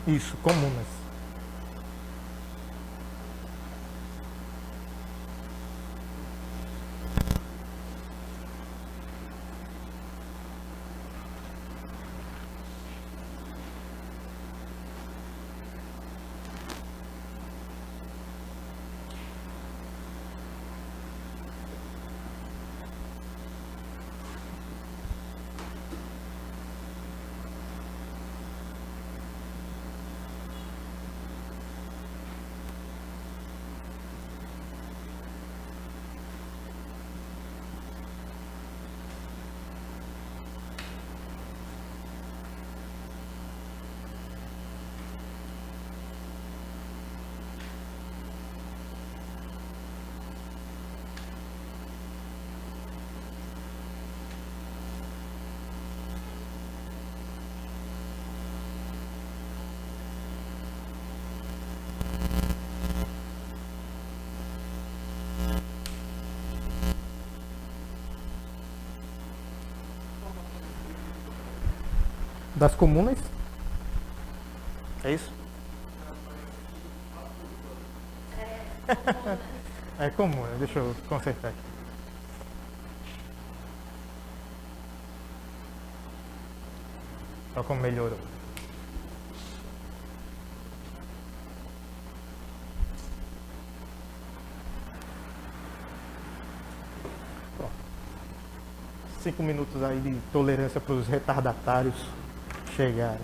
Isso, comunas. Das comunas? É isso? É comum, deixa eu consertar aqui. Olha como melhorou. Pronto. 5 minutos aí de tolerância para os retardatários chegarem.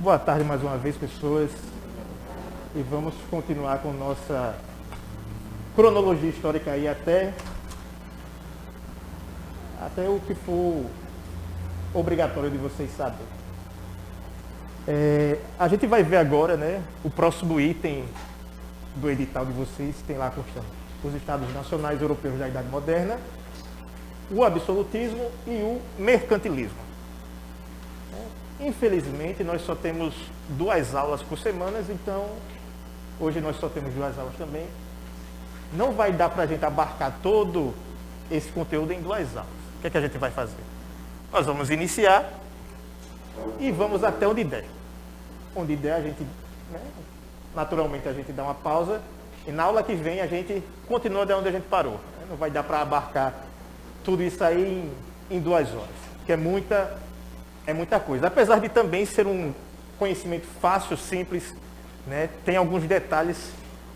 Boa tarde mais uma vez, pessoas. E vamos continuar com nossa cronologia histórica aí até o que for obrigatório de vocês saberem. A gente vai ver agora, né, o próximo item do edital de vocês, tem lá constando os Estados Nacionais Europeus da Idade Moderna, o absolutismo e o mercantilismo. Infelizmente, nós só temos 2 aulas por semana, então hoje nós só temos 2 aulas também. Não vai dar para a gente abarcar todo esse conteúdo em 2 aulas. O que é que a gente vai fazer? Nós vamos iniciar e vamos até onde der. Onde der, a gente, naturalmente, a gente dá uma pausa e na aula que vem a gente continua de onde a gente parou. Não vai dar para abarcar tudo isso aí em 2 horas, que é muita coisa. Apesar de também ser um conhecimento fácil, simples, né, tem alguns detalhes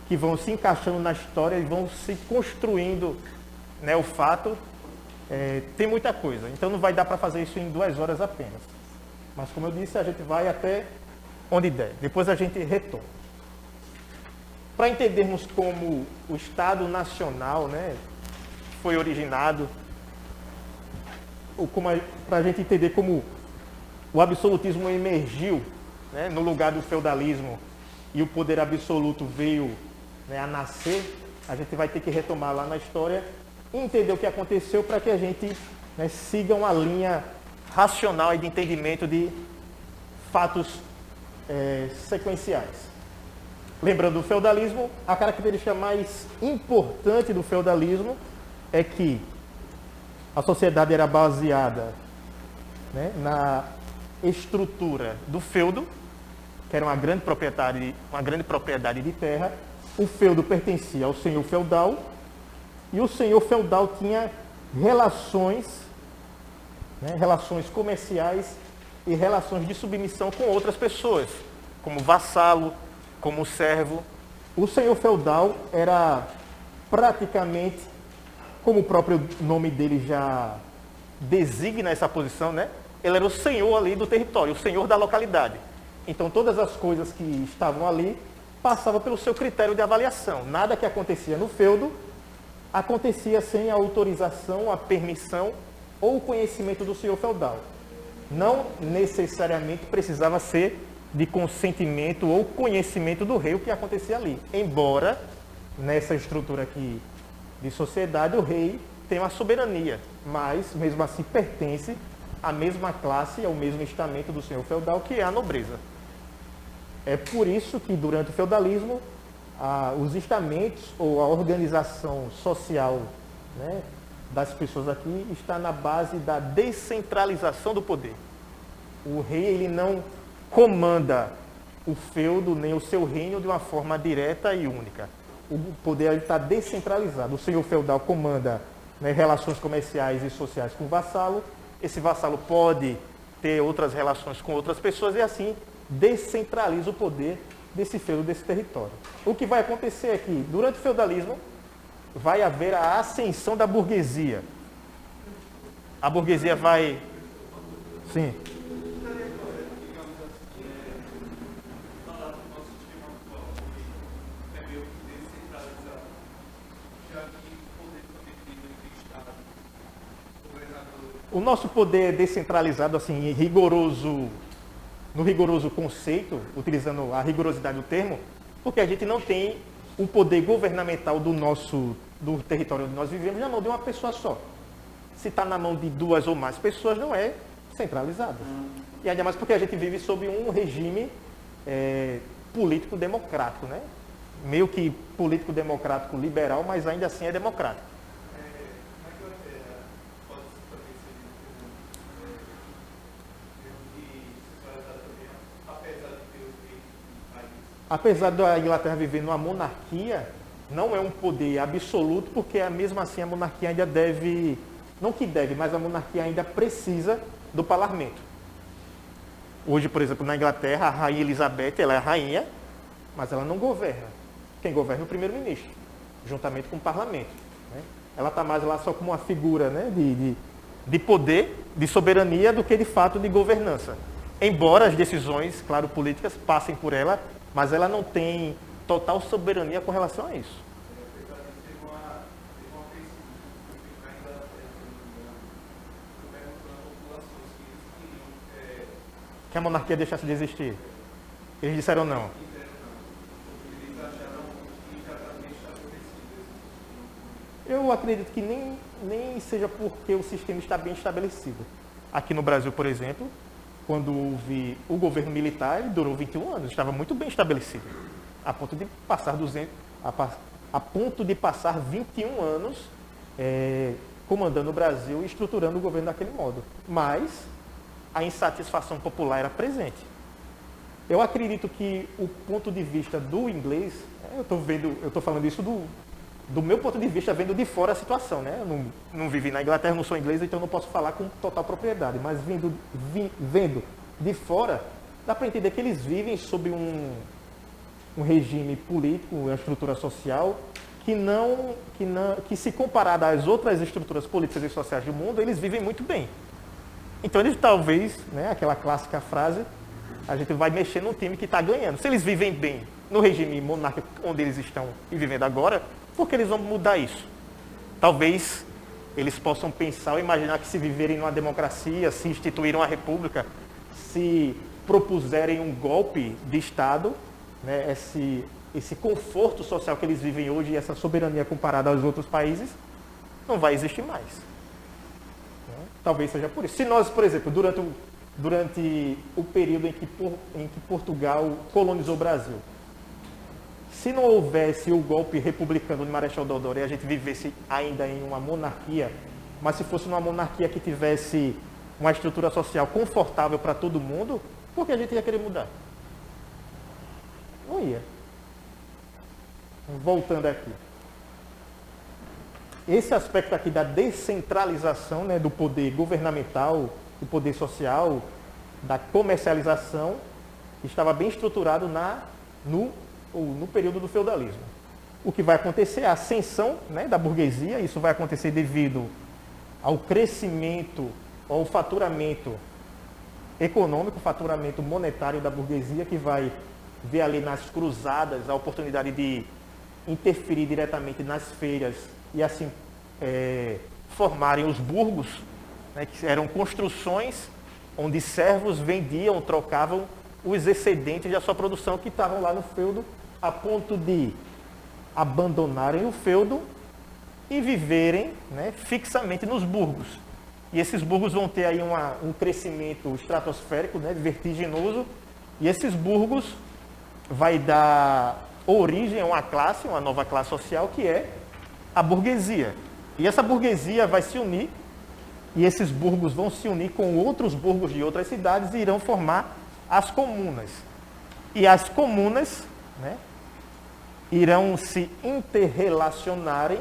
que vão se encaixando na história e vão se construindo, né, o fato. Tem muita coisa, então não vai dar para fazer isso em 2 horas apenas. Mas como eu disse, a gente vai até onde der. Depois a gente retoma. Para entendermos como o Estado Nacional, né, foi originado, para a gente entender como o absolutismo emergiu, né, no lugar do feudalismo e o poder absoluto veio, né, a nascer, a gente vai ter que retomar lá na história e entender o que aconteceu para que a gente, né, siga uma linha racional e de entendimento de fatos sequenciais. Lembrando do feudalismo, a característica mais importante do feudalismo é que a sociedade era baseada, né, na estrutura do feudo, que era uma grande propriedade de terra. O feudo pertencia ao senhor feudal e o senhor feudal tinha relações, né, relações comerciais e relações de submissão com outras pessoas, como vassalo, como servo. O senhor feudal era praticamente, como o próprio nome dele já designa essa posição, né? Ele era o senhor ali do território, o senhor da localidade. Então todas as coisas que estavam ali passavam pelo seu critério de avaliação. Nada que acontecia no feudo acontecia sem a autorização, a permissão ou o conhecimento do senhor feudal. Não necessariamente precisava ser de consentimento ou conhecimento do rei o que acontecia ali. Embora, nessa estrutura aqui de sociedade, o rei tem uma soberania, mas, mesmo assim, pertence à mesma classe, ao mesmo estamento do senhor feudal, que é a nobreza. É por isso que, durante o feudalismo, os estamentos ou a organização social, das pessoas aqui está na base da descentralização do poder. O rei ele não comanda o feudo nem o seu reino de uma forma direta e única. O poder está descentralizado. O senhor feudal comanda, né, relações comerciais e sociais com o vassalo. Esse vassalo pode ter outras relações com outras pessoas e assim descentraliza o poder desse feudo, desse território. O que vai acontecer é que, durante o feudalismo, vai haver a ascensão da burguesia. A burguesia vai... Sim. O nosso poder descentralizado, assim, no rigoroso conceito, utilizando a rigorosidade do termo, porque a gente não tem o poder governamental do território onde nós vivemos na mão de uma pessoa só. Se está na mão de duas ou mais pessoas, não é centralizado. E ainda mais porque a gente vive sob um regime político democrático, né? Meio que político democrático liberal, mas ainda assim é democrático. Apesar da Inglaterra viver numa monarquia, não é um poder absoluto, porque mesmo assim a monarquia ainda deve, não que deve, mas a monarquia ainda precisa do parlamento. Hoje, por exemplo, na Inglaterra, a rainha Elizabeth, ela é a rainha, mas ela não governa. Quem governa é o primeiro-ministro, juntamente com o parlamento, né? Ela está mais lá só como uma figura, né, de poder, de soberania, do que de fato de governança. Embora as decisões, claro, políticas, passem por ela, mas ela não tem total soberania com relação a isso. Que a monarquia deixasse de existir. Eles disseram não. Eu acredito que nem seja porque o sistema está bem estabelecido. Aqui no Brasil, por exemplo, quando houve o governo militar, ele durou 21 anos, estava muito bem estabelecido, a ponto de passar 21 anos comandando o Brasil e estruturando o governo daquele modo. Mas a insatisfação popular era presente. Eu acredito que o ponto de vista do inglês, eu estou falando isso do meu ponto de vista, vendo de fora a situação, né? Eu não vivi na Inglaterra, não sou inglês, então não posso falar com total propriedade, mas vendo de fora, dá para entender que eles vivem sob um regime político, uma estrutura social, que se comparada às outras estruturas políticas e sociais do mundo, eles vivem muito bem. Então eles talvez, né, aquela clássica frase, a gente vai mexer num time que está ganhando. Se eles vivem bem no regime monárquico onde eles estão e vivendo agora, por que eles vão mudar isso? Talvez eles possam pensar ou imaginar que se viverem numa democracia, se instituírem uma república, se propuserem um golpe de Estado, né, esse conforto social que eles vivem hoje e essa soberania comparada aos outros países, não vai existir mais. Talvez seja por isso. Se nós, por exemplo, durante o período em que Portugal colonizou o Brasil, se não houvesse o golpe republicano de Marechal Deodoro e a gente vivesse ainda em uma monarquia, mas se fosse uma monarquia que tivesse uma estrutura social confortável para todo mundo, por que a gente ia querer mudar? Não ia. Voltando aqui. Esse aspecto aqui da descentralização, né, do poder governamental, do poder social, da comercialização, estava bem estruturado no período do feudalismo. O que vai acontecer é a ascensão, né, da burguesia, isso vai acontecer devido ao crescimento, ao faturamento econômico, faturamento monetário da burguesia, que vai ver ali nas cruzadas a oportunidade de interferir diretamente nas feiras e assim formarem os burgos, né, que eram construções onde servos vendiam, trocavam os excedentes da sua produção que estavam lá no feudo, a ponto de abandonarem o feudo e viverem, né, fixamente nos burgos. E esses burgos vão ter aí um crescimento estratosférico, né, vertiginoso, e esses burgos vai dar origem a uma nova classe social, que é a burguesia. E essa burguesia vai se unir e esses burgos vão se unir com outros burgos de outras cidades e irão formar as comunas. E as comunas, né, irão se interrelacionarem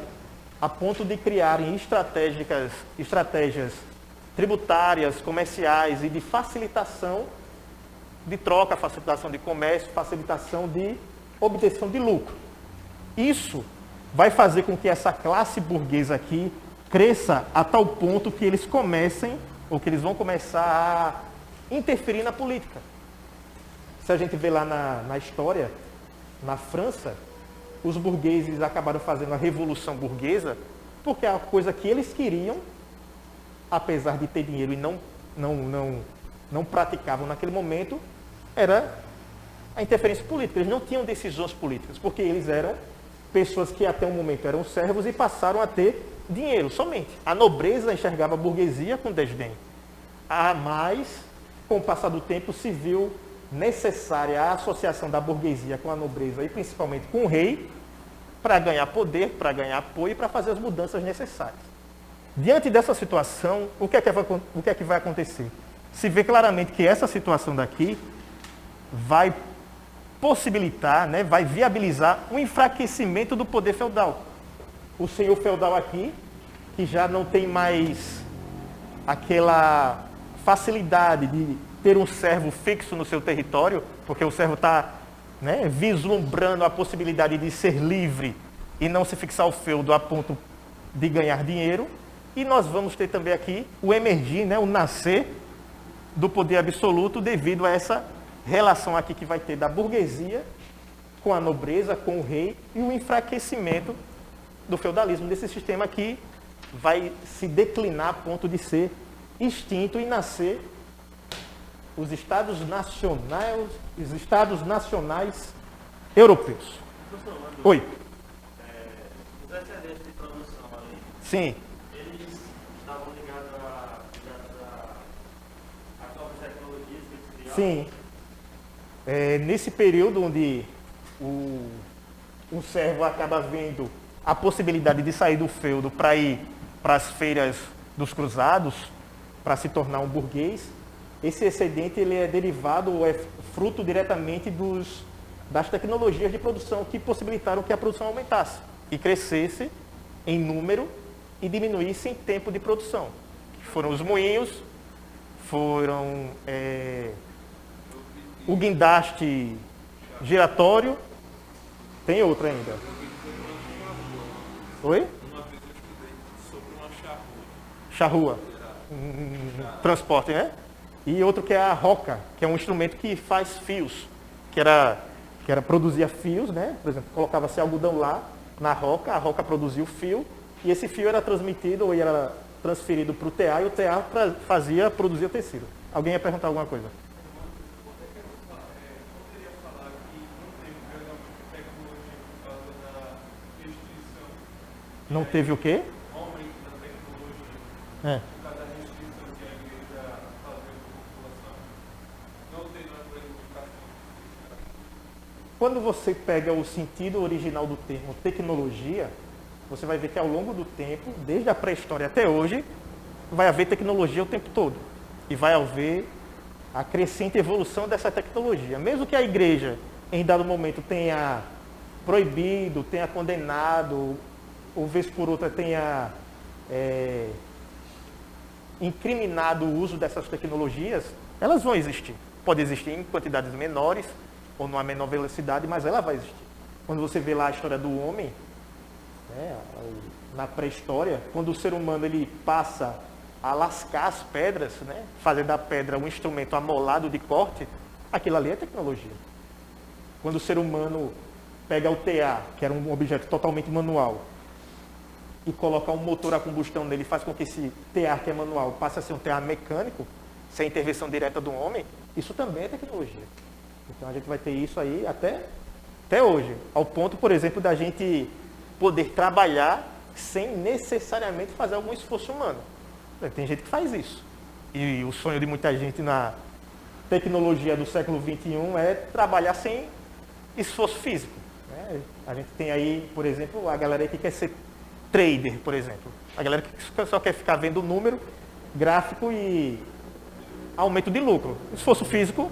a ponto de criarem estratégias tributárias, comerciais e de facilitação de troca, facilitação de comércio, facilitação de obtenção de lucro. Isso vai fazer com que essa classe burguesa aqui cresça a tal ponto que eles comecem, ou que eles vão começar a interferir na política. Se a gente vê lá na história, na França, os burgueses acabaram fazendo a Revolução Burguesa porque a coisa que eles queriam, apesar de ter dinheiro e não praticavam naquele momento, era a interferência política. Eles não tinham decisões políticas, porque eles eram pessoas que até o momento eram servos e passaram a ter dinheiro somente. A nobreza enxergava a burguesia com desdém. Mas, com o passar do tempo, se viu necessária a associação da burguesia com a nobreza e principalmente com o rei para ganhar poder, para ganhar apoio e para fazer as mudanças necessárias. Diante dessa situação, o que é que vai acontecer? Se vê claramente que essa situação daqui vai possibilitar, né, vai viabilizar um enfraquecimento do poder feudal. O senhor feudal aqui, que já não tem mais aquela facilidade de ter um servo fixo no seu território, porque o servo está, né, vislumbrando a possibilidade de ser livre e não se fixar ao feudo a ponto de ganhar dinheiro. E nós vamos ter também aqui o emergir, né, o nascer do poder absoluto devido a essa relação aqui que vai ter da burguesia com a nobreza, com o rei, e o enfraquecimento do feudalismo, desse sistema que vai se declinar a ponto de ser extinto e nascer os estados nacionais europeus. Oi. Os excedentes de produção ali, Sim. eles estavam ligados a novas tecnologias que eles criaram? Sim. Nesse período onde um servo acaba vendo a possibilidade de sair do feudo para ir para as feiras dos cruzados, para se tornar um burguês, esse excedente ele é derivado ou é fruto diretamente das tecnologias de produção que possibilitaram que a produção aumentasse e crescesse em número e diminuísse em tempo de produção. Foram os moinhos, foram o guindaste giratório, tem outra ainda. Oi? Uma vez eu estudei sobre uma Charrua. Transporte, né? E outro que é a roca, que é um instrumento que faz fios, que produzia fios, né? Por exemplo, colocava-se algodão lá na roca, a roca produzia o fio, e esse fio era transmitido ou era transferido para o tear, e o tear produzia o tecido. Alguém ia perguntar alguma coisa? Poderia falar que não teve realmente tecnologia por causa da restrição, Não teve o quê? aumento da tecnologia, por causa da restrição que a igreja fazia com a população. Não teve uma educação. Quando você pega o sentido original do termo tecnologia, você vai ver que ao longo do tempo, desde a pré-história até hoje, vai haver tecnologia o tempo todo. E vai haver a crescente evolução dessa tecnologia. Mesmo que a igreja, em dado momento, tenha proibido, tenha condenado, ou vez por outra tenha incriminado o uso dessas tecnologias, elas vão existir. Pode existir em quantidades menores ou numa menor velocidade, mas ela vai existir. Quando você vê lá a história do homem, né, na pré-história, quando o ser humano ele passa a lascar as pedras, né, fazer da pedra um instrumento amolado de corte, aquilo ali é tecnologia. Quando o ser humano pega o tear, que era um objeto totalmente manual, e coloca um motor a combustão nele, faz com que esse tear que é manual passe a ser um tear mecânico, sem intervenção direta do homem, isso também é tecnologia. Então a gente vai ter isso aí até hoje, ao ponto, por exemplo, da gente poder trabalhar sem necessariamente fazer algum esforço humano. Tem gente que faz isso. E o sonho de muita gente na tecnologia do século XXI é trabalhar sem esforço físico, né? A gente tem aí, por exemplo, a galera que quer ser trader, por exemplo. A galera que só quer ficar vendo o número gráfico e aumento de lucro. Esforço físico,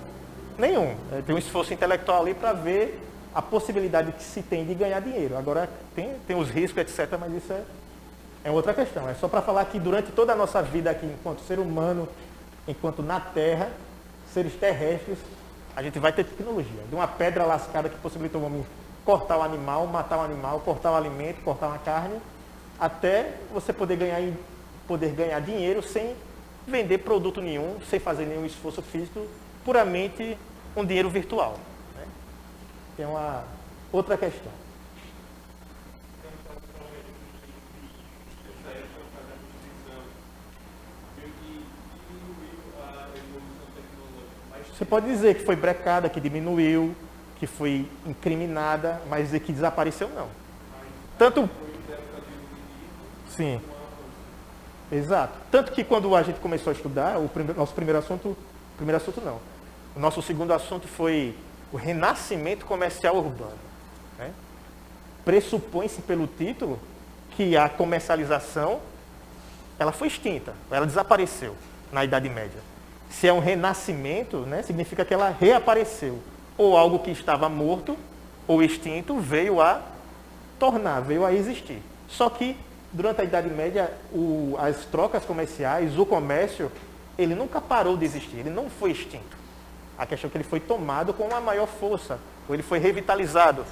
nenhum. Tem um esforço intelectual ali para ver a possibilidade que se tem de ganhar dinheiro. Agora, tem os riscos, etc., mas isso é outra questão. É só para falar que durante toda a nossa vida aqui, enquanto ser humano, enquanto na Terra, seres terrestres, a gente vai ter tecnologia. De uma pedra lascada que possibilitou o homem cortar o animal, matar o animal, cortar o alimento, cortar uma carne, até você poder ganhar dinheiro sem vender produto nenhum, sem fazer nenhum esforço físico, puramente um dinheiro virtual. Né? Tem uma outra questão. Você pode dizer que foi brecada, que diminuiu, que foi incriminada, mas dizer que desapareceu, não. Tanto... Sim. Exato. Tanto que quando a gente começou a estudar, nosso primeiro assunto não. O nosso segundo assunto foi o renascimento comercial urbano. Né? Pressupõe-se pelo título que a comercialização ela foi extinta, ela desapareceu na Idade Média. Se é um renascimento, né, significa que ela reapareceu. Ou algo que estava morto ou extinto veio a tornar, veio a existir. Só que, durante a Idade Média, as trocas comerciais, o comércio, ele nunca parou de existir, ele não foi extinto. A questão é que ele foi tomado com uma maior força, ou ele foi revitalizado.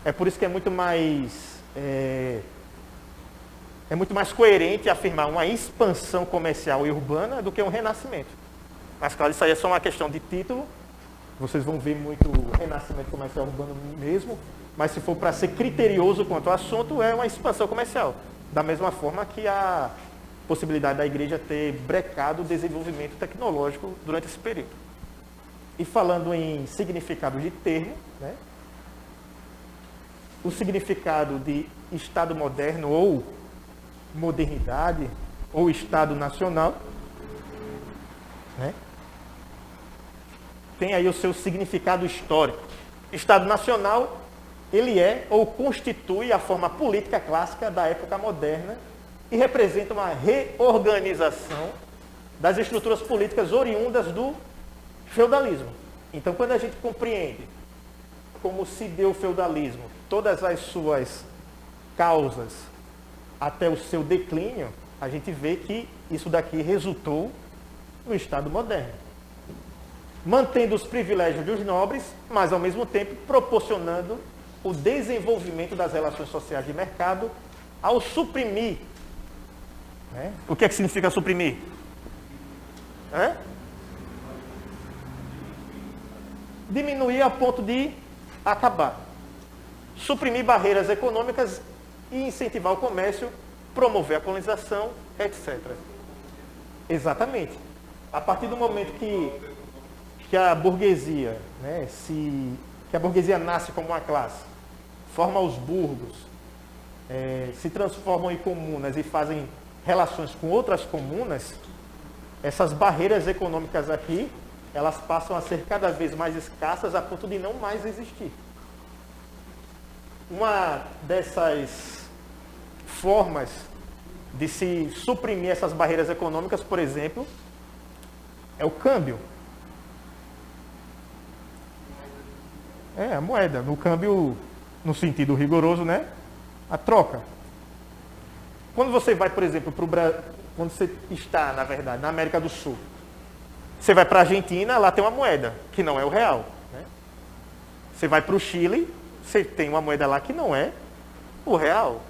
É por isso que é muito mais coerente afirmar uma expansão comercial e urbana do que um renascimento. Mas, claro, isso aí é só uma questão de título. Vocês vão ver muito o renascimento comercial urbano mesmo. Mas, se for para ser criterioso quanto ao assunto, é uma expansão comercial. Da mesma forma que a possibilidade da igreja ter brecado o desenvolvimento tecnológico durante esse período. E falando em significado de termo, né? O significado de Estado moderno ou modernidade ou Estado nacional, né? Tem aí o seu significado histórico. Estado nacional, ele é ou constitui a forma política clássica da época moderna e representa uma reorganização das estruturas políticas oriundas do feudalismo. Então, quando a gente compreende como se deu o feudalismo, todas as suas causas até o seu declínio, a gente vê que isso daqui resultou no Estado moderno. Mantendo os privilégios dos nobres, mas ao mesmo tempo proporcionando o desenvolvimento das relações sociais de mercado ao suprimir. Né? O que é que significa suprimir? Diminuir a ponto de acabar. Suprimir barreiras econômicas e incentivar o comércio, promover a colonização, etc. Exatamente. A partir do momento que a burguesia, né, que a burguesia nasce como uma classe, forma os burgos, se transformam em comunas e fazem relações com outras comunas, essas barreiras econômicas aqui, elas passam a ser cada vez mais escassas a ponto de não mais existir. Uma dessas formas de se suprimir essas barreiras econômicas, por exemplo, é o câmbio. A moeda. No câmbio, no sentido rigoroso, né? A troca. Quando você vai, por exemplo, para o Brasil, quando você está, na verdade, na América do Sul, você vai para a Argentina, lá tem uma moeda, que não é o real. Né? Você vai para o Chile, você tem uma moeda lá que não é o real.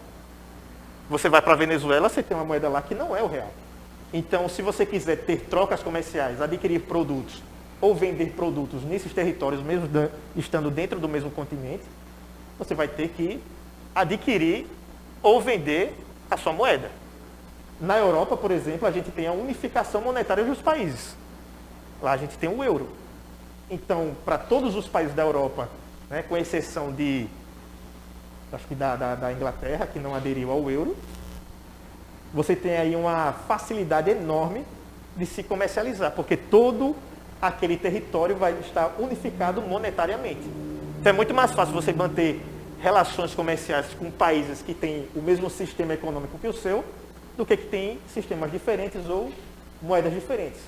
Você vai para a Venezuela, você tem uma moeda lá que não é o real. Então, se você quiser ter trocas comerciais, adquirir produtos ou vender produtos nesses territórios, mesmo estando dentro do mesmo continente, você vai ter que adquirir ou vender a sua moeda. Na Europa, por exemplo, a gente tem a unificação monetária dos países. Lá a gente tem o euro. Então, para todos os países da Europa, né, com exceção acho que da Inglaterra, que não aderiu ao euro, você tem aí uma facilidade enorme de se comercializar, porque todo aquele território vai estar unificado monetariamente. Então é muito mais fácil você manter relações comerciais com países que têm o mesmo sistema econômico que o seu, do que tem sistemas diferentes ou moedas diferentes.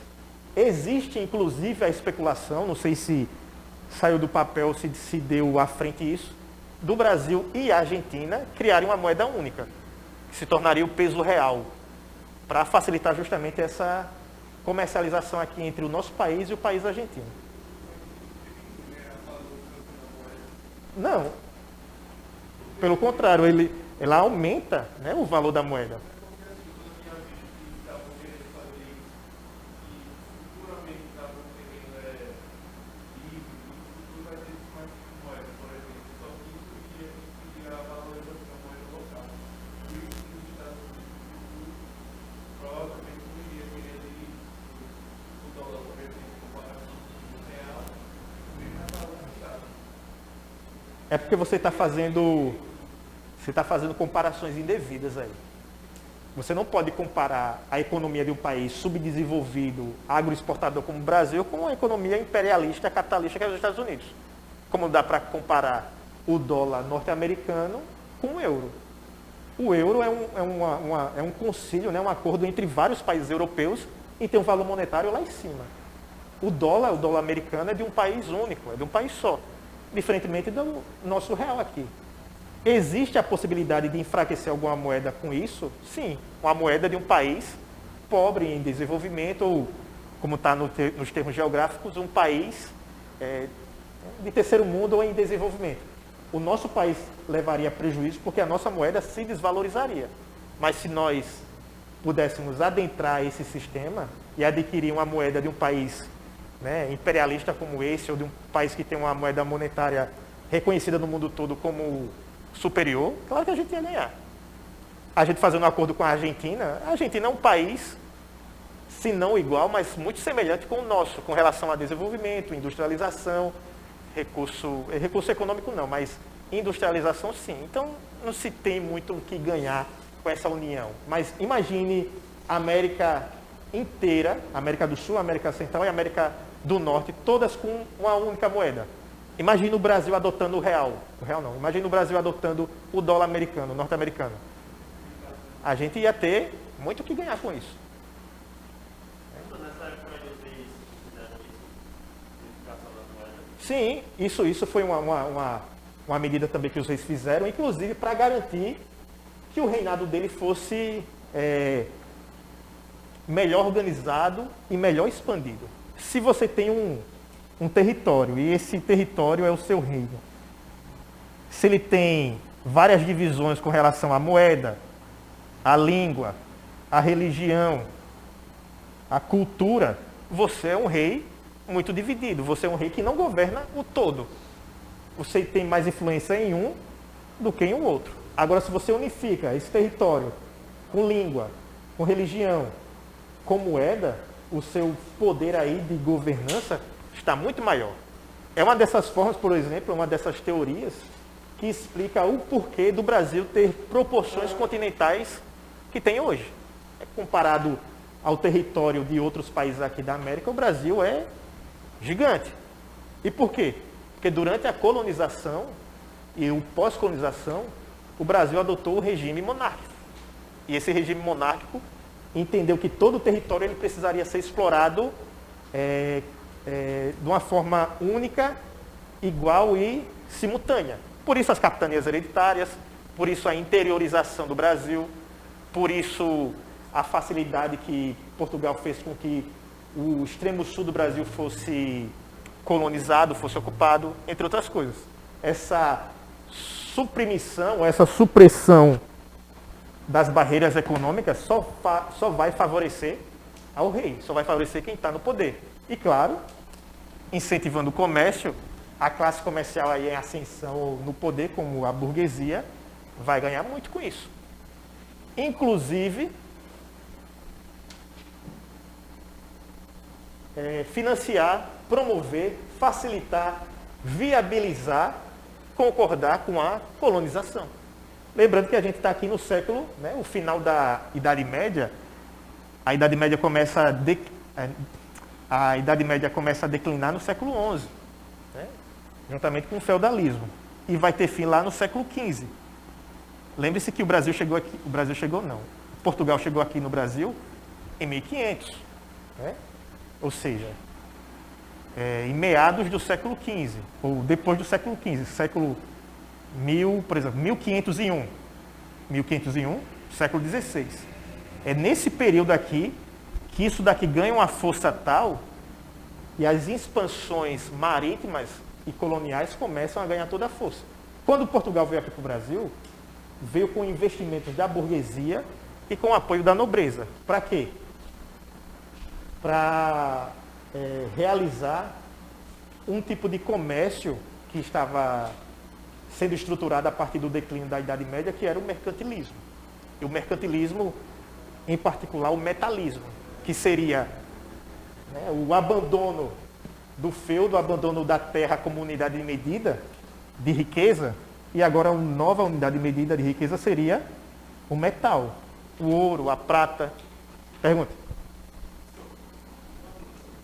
Existe, inclusive, a especulação, não sei se saiu do papel, se deu à frente isso, do Brasil e a Argentina criarem uma moeda única, que se tornaria o peso real, para facilitar justamente essa comercialização aqui entre o nosso país e o país argentino. Não. Pelo contrário, ela aumenta, né, o valor da moeda. É porque você está fazendo comparações indevidas aí. Você não pode comparar a economia de um país subdesenvolvido, agroexportador como o Brasil, com uma economia imperialista, capitalista que é os Estados Unidos. Como dá para comparar o dólar norte-americano com o euro. O euro é um concílio, né, um acordo entre vários países europeus e tem um valor monetário lá em cima. O dólar americano é de um país único, é de um país só. Diferentemente do nosso real aqui. Existe a possibilidade de enfraquecer alguma moeda com isso? Sim, uma moeda de um país pobre em desenvolvimento, ou, como está nos termos geográficos, um país de terceiro mundo ou em desenvolvimento. O nosso país levaria prejuízo porque a nossa moeda se desvalorizaria. Mas se nós pudéssemos adentrar esse sistema e adquirir uma moeda de um país, né, imperialista como esse, ou de um país que tem uma moeda monetária reconhecida no mundo todo como superior, claro que a gente ia ganhar. A gente fazendo um acordo com a Argentina é um país, se não igual, mas muito semelhante com o nosso, com relação a desenvolvimento, industrialização, recurso econômico não, mas industrialização sim. Então não se tem muito o que ganhar com essa união. Mas imagine a América inteira, América do Sul, América Central e América do Norte, todas com uma única moeda. Imagina o Brasil adotando o real não, imagina o Brasil adotando o dólar americano, norte-americano. A gente ia ter muito o que ganhar com isso. Nessa época vocês fizeram isso, unificação da moeda? Sim, isso foi uma medida também que vocês fizeram, inclusive para garantir que o reinado dele fosse melhor organizado e melhor expandido. Se você tem um território e esse território é o seu reino, se ele tem várias divisões com relação à moeda, à língua, à religião, à cultura, você é um rei muito dividido, você é um rei que não governa o todo. Você tem mais influência em um do que em um outro. Agora, se você unifica esse território com língua, com religião, com moeda, o seu poder aí de governança está muito maior. É uma dessas formas, por exemplo, uma dessas teorias que explica o porquê do Brasil ter proporções continentais que tem hoje. Comparado ao território de outros países aqui da América, o Brasil é gigante. E por quê? Porque durante a colonização e o pós-colonização, o Brasil adotou o regime monárquico. E esse regime monárquico entendeu que todo o território ele precisaria ser explorado de uma forma única, igual e simultânea. Por isso as capitanias hereditárias, por isso a interiorização do Brasil, por isso a facilidade que Portugal fez com que o extremo sul do Brasil fosse colonizado, fosse ocupado, entre outras coisas. Essa supressão das barreiras econômicas só vai favorecer ao rei, só vai favorecer quem está no poder. E claro, incentivando o comércio, a classe comercial aí em ascensão no poder, como a burguesia, vai ganhar muito com isso. Inclusive, financiar, promover, facilitar, viabilizar, concordar com a colonização. Lembrando que a gente está aqui no século, né, o final da Idade Média, a Idade Média começa a declinar no século XI, né, juntamente com o feudalismo, e vai ter fim lá no século XV. Lembre-se que Portugal chegou aqui no Brasil em 1500. né? Ou seja, em meados do século XV, ou depois do século XV, século 1000, por exemplo, 1501. 1501, século XVI. É nesse período aqui que isso daqui ganha uma força tal e as expansões marítimas e coloniais começam a ganhar toda a força. Quando Portugal veio aqui para o Brasil, veio com investimentos da burguesia e com o apoio da nobreza. Para quê? Para realizar um tipo de comércio que estava sendo estruturado a partir do declínio da Idade Média, que era o mercantilismo. E o mercantilismo, em particular, o metalismo, que seria, né, o abandono do feudo, o abandono da terra como unidade de medida de riqueza, e agora uma nova unidade de medida de riqueza seria o metal, o ouro, a prata. Pergunta.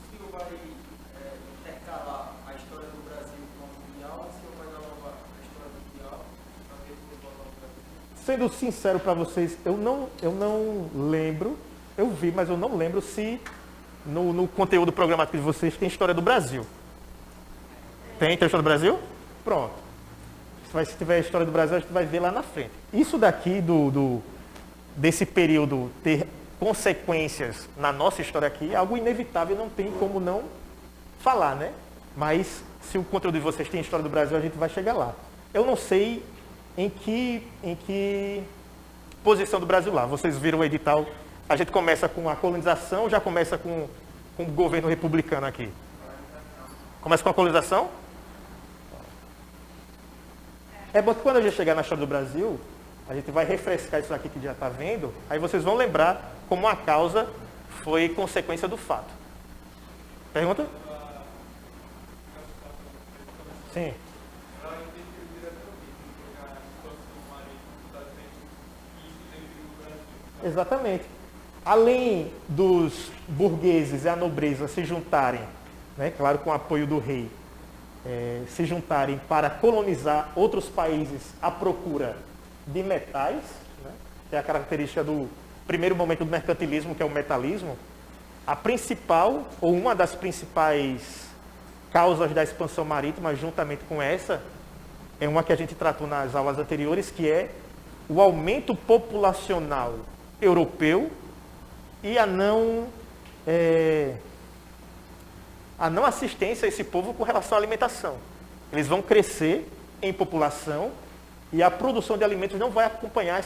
O senhor vai intercalar a história do Brasil com a mundial, ou o senhor vai dar logo a história mundial para depois voltar ao Brasil? Sendo sincero para vocês, eu não lembro, eu vi, mas eu não lembro se no conteúdo programático de vocês tem história do Brasil. Tem história do Brasil? Pronto. Se tiver a história do Brasil, a gente vai ver lá na frente. Isso daqui, desse período ter consequências na nossa história aqui, é algo inevitável, não tem como não falar, né? Mas se o conteúdo de vocês tem história do Brasil, a gente vai chegar lá. Eu não sei em que posição do Brasil lá. Vocês viram o edital, a gente começa com a colonização, já começa com o governo republicano aqui. Começa com a colonização? É bom que quando a gente chegar na história do Brasil, a gente vai refrescar isso aqui que já está vendo, aí vocês vão lembrar como a causa foi consequência do fato. Pergunta? Sim. Exatamente. Além dos burgueses e a nobreza se juntarem, né, claro, com o apoio do rei, se juntarem para colonizar outros países à procura de metais, né, que é a característica do primeiro momento do mercantilismo, que é o metalismo, a principal, ou uma das principais causas da expansão marítima, juntamente com essa, é uma que a gente tratou nas aulas anteriores, que é o aumento populacional europeu e a não assistência a esse povo com relação à alimentação. Eles vão crescer em população e a produção de alimentos não vai acompanhar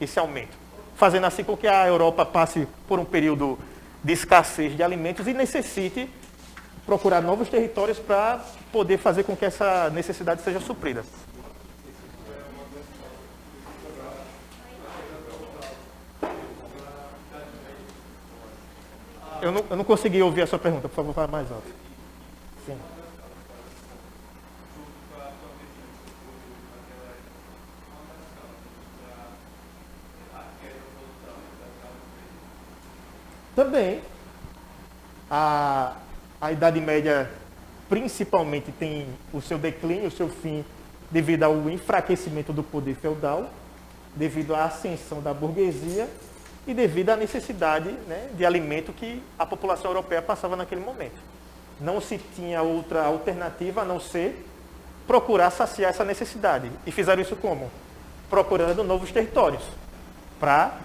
esse aumento, fazendo assim com que a Europa passe por um período de escassez de alimentos e necessite procurar novos territórios para poder fazer com que essa necessidade seja suprida. Eu não consegui ouvir a sua pergunta, por favor, fala mais alto. Sim. Também, a Idade Média principalmente tem o seu declínio, o seu fim, devido ao enfraquecimento do poder feudal, devido à ascensão da burguesia e devido à necessidade, né, de alimento que a população europeia passava naquele momento. Não se tinha outra alternativa a não ser procurar saciar essa necessidade. E fizeram isso como? Procurando novos territórios para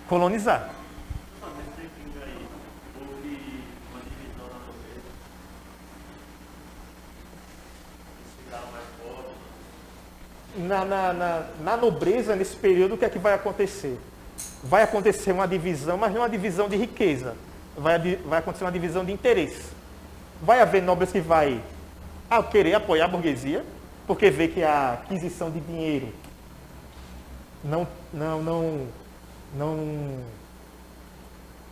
colonizar. Nesse declínio aí, houve uma divisão na nobreza. Eles ficaram mais pobres. Na nobreza, nesse período, o que é que vai acontecer? Vai acontecer uma divisão, mas não uma divisão de riqueza. Vai acontecer uma divisão de interesse. Vai haver nobres que vai querer apoiar a burguesia, porque vê que a aquisição de dinheiro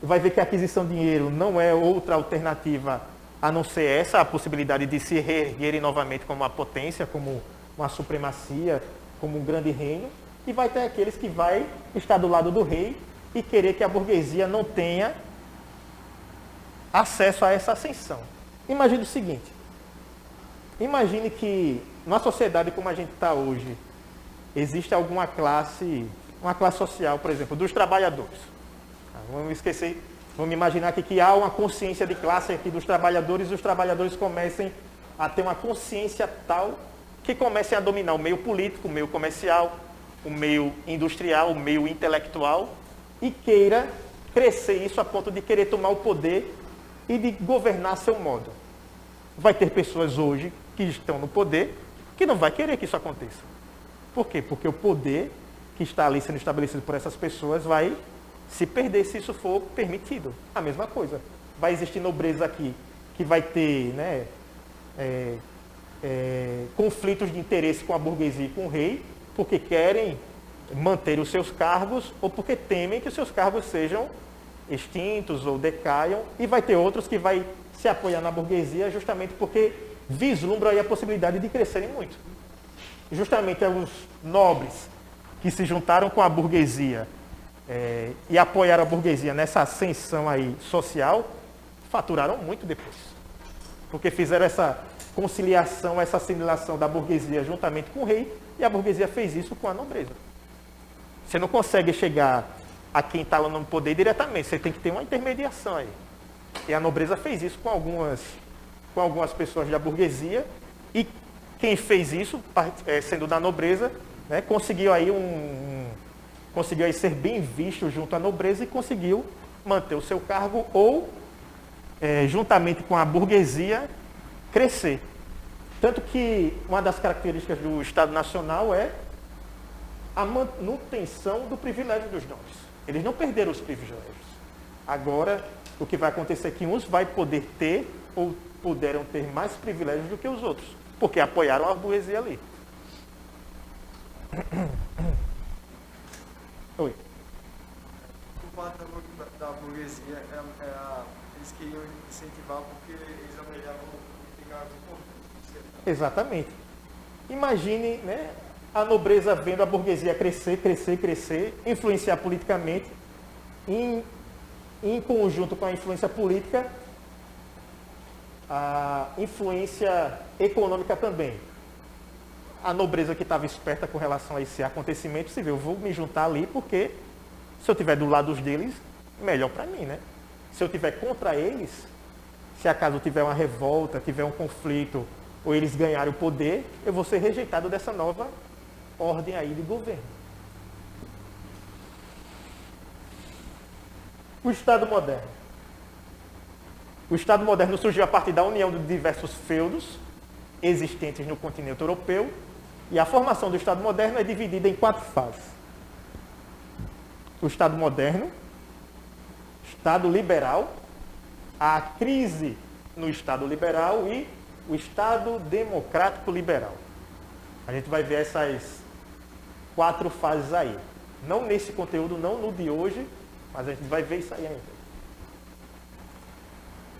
vai ver que a aquisição de dinheiro não é outra alternativa a não ser essa, a possibilidade de se reerguerem novamente como uma potência, como uma supremacia, como um grande reino. E vai ter aqueles que vai estar do lado do rei e querer que a burguesia não tenha acesso a essa ascensão. Imagine o seguinte, imagine que na sociedade como a gente está hoje, existe alguma classe, uma classe social, por exemplo, dos trabalhadores. Vamos esquecer, Vamos imaginar aqui que há uma consciência de classe aqui dos trabalhadores e os trabalhadores comecem a ter uma consciência tal que comecem a dominar o meio político, o meio comercial, o meio industrial, o meio intelectual e queira crescer isso a ponto de querer tomar o poder e de governar a seu modo. Vai ter pessoas hoje que estão no poder que não vai querer que isso aconteça. Por quê? Porque o poder que está ali sendo estabelecido por essas pessoas vai se perder se isso for permitido. A mesma coisa. Vai existir nobreza aqui que vai ter, né, conflitos de interesse com a burguesia e com o rei, porque querem manter os seus cargos ou porque temem que os seus cargos sejam extintos ou decaiam, e vai ter outros que vai se apoiar na burguesia justamente porque vislumbram aí a possibilidade de crescerem muito. Justamente os nobres que se juntaram com a burguesia e apoiaram a burguesia nessa ascensão aí social, faturaram muito depois. Porque fizeram essa conciliação, essa assimilação da burguesia juntamente com o rei, e a burguesia fez isso com a nobreza. Você não consegue chegar a quem está lá no poder diretamente, você tem que ter uma intermediação aí. E a nobreza fez isso com algumas pessoas da burguesia, e quem fez isso, sendo da nobreza, né, conseguiu aí ser bem visto junto à nobreza e conseguiu manter o seu cargo ou, juntamente com a burguesia, crescer. Tanto que uma das características do Estado Nacional é a manutenção do privilégio dos nobres. Eles não perderam os privilégios. Agora, o que vai acontecer é que uns vai poder ter ou puderam ter mais privilégios do que os outros, porque apoiaram a burguesia ali. Oi. O fato da burguesia eles queriam incentivar porque eles almejavam pegar o poder. Exatamente. Imagine, né, a nobreza vendo a burguesia crescer, influenciar politicamente, em conjunto com a influência política, a influência econômica também. A nobreza que estava esperta com relação a esse acontecimento se vê, eu vou me juntar ali porque se eu estiver do lado deles, melhor para mim, né? Se eu estiver contra eles, se acaso tiver uma revolta, tiver um conflito, ou eles ganharem o poder, eu vou ser rejeitado dessa nova ordem aí de governo. O Estado moderno. O Estado moderno surgiu a partir da união de diversos feudos existentes no continente europeu, e a formação do Estado moderno é dividida em 4 fases. O Estado moderno, Estado liberal, a crise no Estado liberal e o Estado democrático liberal. A gente vai ver essas 4 fases aí. Não nesse conteúdo, não no de hoje, mas a gente vai ver isso aí ainda.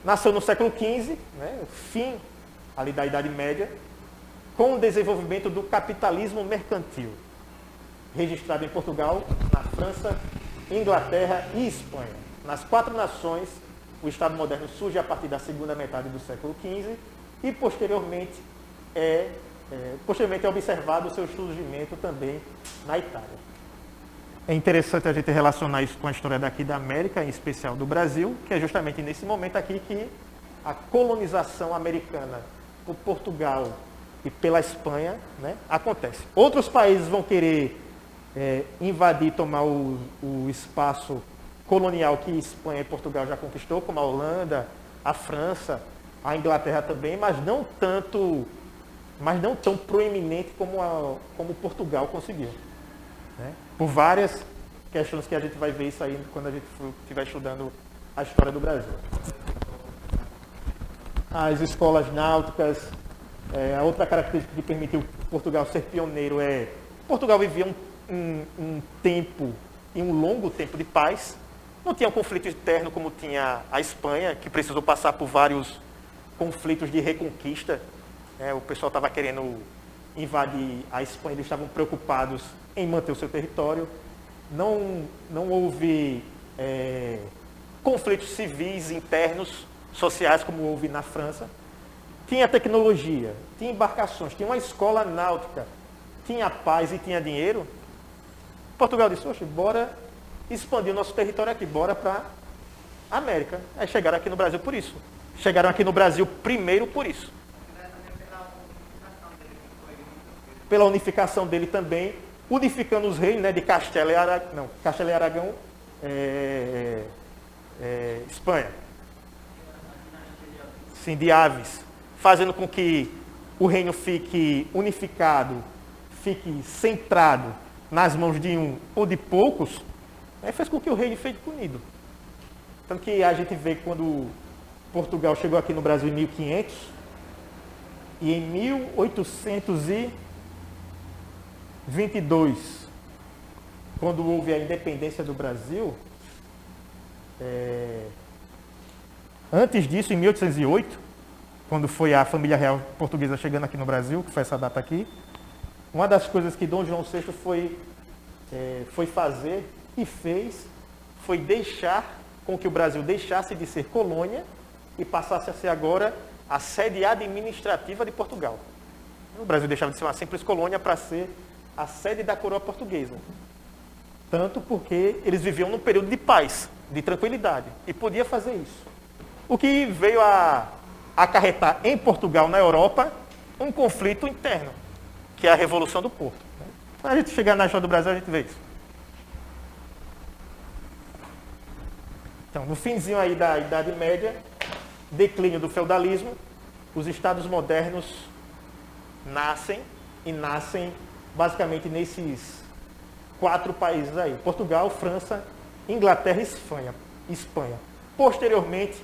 Nasceu no século XV, né, o fim ali da Idade Média, com o desenvolvimento do capitalismo mercantil, registrado em Portugal, na França, Inglaterra e Espanha. Nas 4 nações, o Estado moderno surge a partir da segunda metade do século XV e posteriormente é observado o seu surgimento também na Itália. É interessante a gente relacionar isso com a história daqui da América, em especial do Brasil, que é justamente nesse momento aqui que a colonização americana por Portugal e pela Espanha, né, acontece. Outros países vão querer invadir, tomar o espaço colonial que Espanha e Portugal já conquistou, como a Holanda, a França, a Inglaterra também, mas não tão proeminente como Portugal conseguiu. Né? Por várias questões que a gente vai ver isso aí quando a gente estiver estudando a história do Brasil. As escolas náuticas, a outra característica que permitiu Portugal ser pioneiro é Portugal vivia um tempo, e um longo tempo de paz. Não tinha um conflito interno como tinha a Espanha, que precisou passar por vários conflitos de reconquista. O pessoal estava querendo invadir a Espanha, eles estavam preocupados em manter o seu território. Não houve conflitos civis internos, sociais, como houve na França. Tinha tecnologia, tinha embarcações, tinha uma escola náutica, tinha paz e tinha dinheiro. Portugal disse, bora expandir o nosso território aqui, bora para América. Aí chegaram aqui no Brasil por isso. Chegaram aqui no Brasil primeiro por isso. Pela unificação dele também, unificando os reinos, né, de Castela e Aragão, não, Castela e Aragão, Espanha. Sim, de Aves, fazendo com que o reino fique unificado, fique centrado nas mãos de um ou de poucos, né, fez com que o reino fique unido. Tanto que a gente vê quando Portugal chegou aqui no Brasil em 1500, e em 1822, quando houve a independência do Brasil, antes disso, em 1808, quando foi a família real portuguesa chegando aqui no Brasil, que foi essa data aqui, uma das coisas que Dom João VI foi fazer e fez, foi deixar com que o Brasil deixasse de ser colônia e passasse a ser agora a sede administrativa de Portugal. O Brasil deixava de ser uma simples colônia para ser a sede da coroa portuguesa. Tanto porque eles viviam num período de paz, de tranquilidade, e podia fazer isso. O que veio a acarretar em Portugal, na Europa, um conflito interno, que é a Revolução do Porto. Quando a gente chegar na história do Brasil, a gente vê isso. Então, no finzinho aí da Idade Média, declínio do feudalismo, os estados modernos nascem basicamente nesses 4 países aí: Portugal, França, Inglaterra e Espanha. Posteriormente,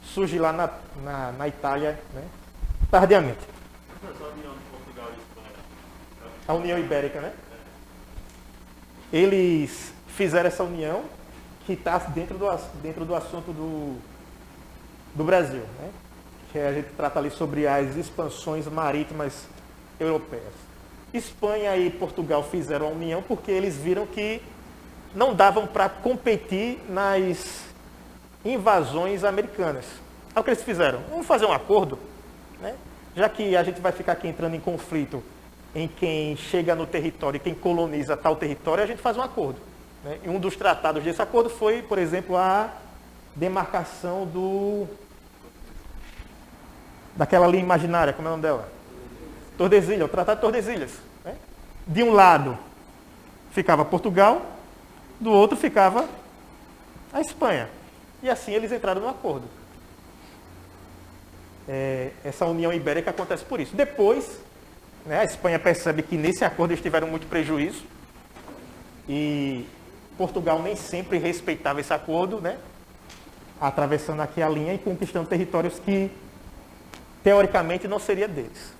surge lá na Itália, né, tardiamente. Essa união de Portugal e Espanha. A União Ibérica, né? Eles fizeram essa união que está dentro do assunto do Brasil, né? Que a gente trata ali sobre as expansões marítimas europeias. Espanha e Portugal fizeram a união porque eles viram que não davam para competir nas invasões americanas. Aí o que eles fizeram? Vamos fazer um acordo, né? Já que a gente vai ficar aqui entrando em conflito em quem chega no território e quem coloniza tal território, a gente faz um acordo, né? E um dos tratados desse acordo foi, por exemplo, a demarcação daquela linha imaginária, como é o nome dela? Tordesilhas, o Tratado de Tordesilhas, né? De um lado ficava Portugal, do outro ficava a Espanha. E assim eles entraram no acordo. Essa união ibérica acontece por isso. Depois, né, a Espanha percebe que nesse acordo eles tiveram muito prejuízo e Portugal nem sempre respeitava esse acordo, né, atravessando aqui a linha e conquistando territórios que teoricamente não seria deles.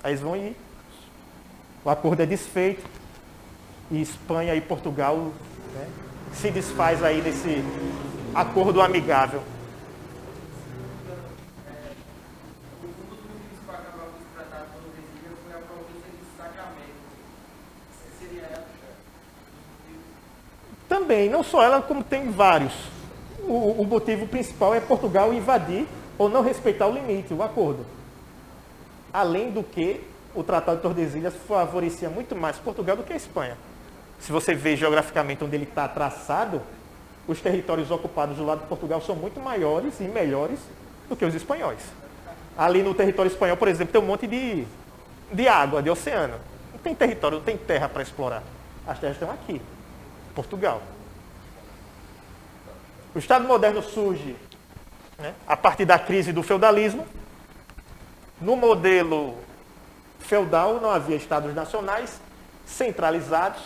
Aí eles vão e o acordo é desfeito e Espanha e Portugal, né, se desfaz aí nesse acordo amigável. Um dos motivos para acabar com esse tratado de Tordesilhas foi a província de Sacramento. Seria ela? Também, não só ela, como tem vários. O motivo principal é Portugal invadir ou não respeitar o limite, o acordo. Além do que, o Tratado de Tordesilhas favorecia muito mais Portugal do que a Espanha. Se você vê geograficamente onde ele está traçado, os territórios ocupados do lado de Portugal são muito maiores e melhores do que os espanhóis. Ali no território espanhol, por exemplo, tem um monte de água, de oceano. Não tem território, não tem terra para explorar. As terras estão aqui, Portugal. O Estado moderno surge, né, a partir da crise do feudalismo. No modelo feudal não havia estados nacionais centralizados.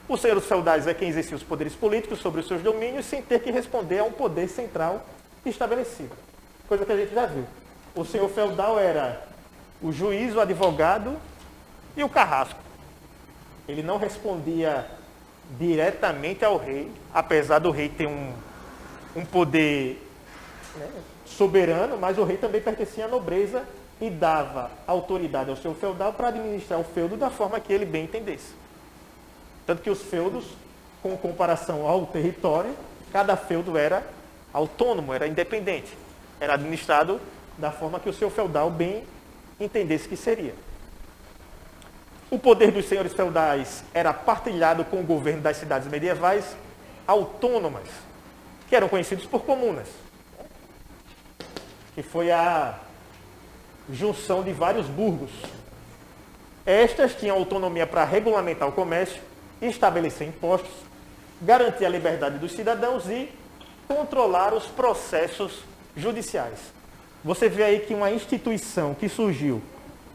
Os senhores feudais é quem exercia os poderes políticos sobre os seus domínios sem ter que responder a um poder central estabelecido. Coisa que a gente já viu. O senhor feudal era o juiz, o advogado e o carrasco. Ele não respondia diretamente ao rei, apesar do rei ter um poder, né, soberano, mas o rei também pertencia à nobreza e dava autoridade ao seu feudal para administrar o feudo da forma que ele bem entendesse. Tanto que os feudos, com comparação ao território, cada feudo era autônomo, era independente. Era administrado da forma que o seu feudal bem entendesse que seria. O poder dos senhores feudais era partilhado com o governo das cidades medievais autônomas, que eram conhecidos por comunas, que foi a junção de vários burgos. Estas tinham autonomia para regulamentar o comércio, estabelecer impostos, garantir a liberdade dos cidadãos e controlar os processos judiciais. Você vê aí que uma instituição que surgiu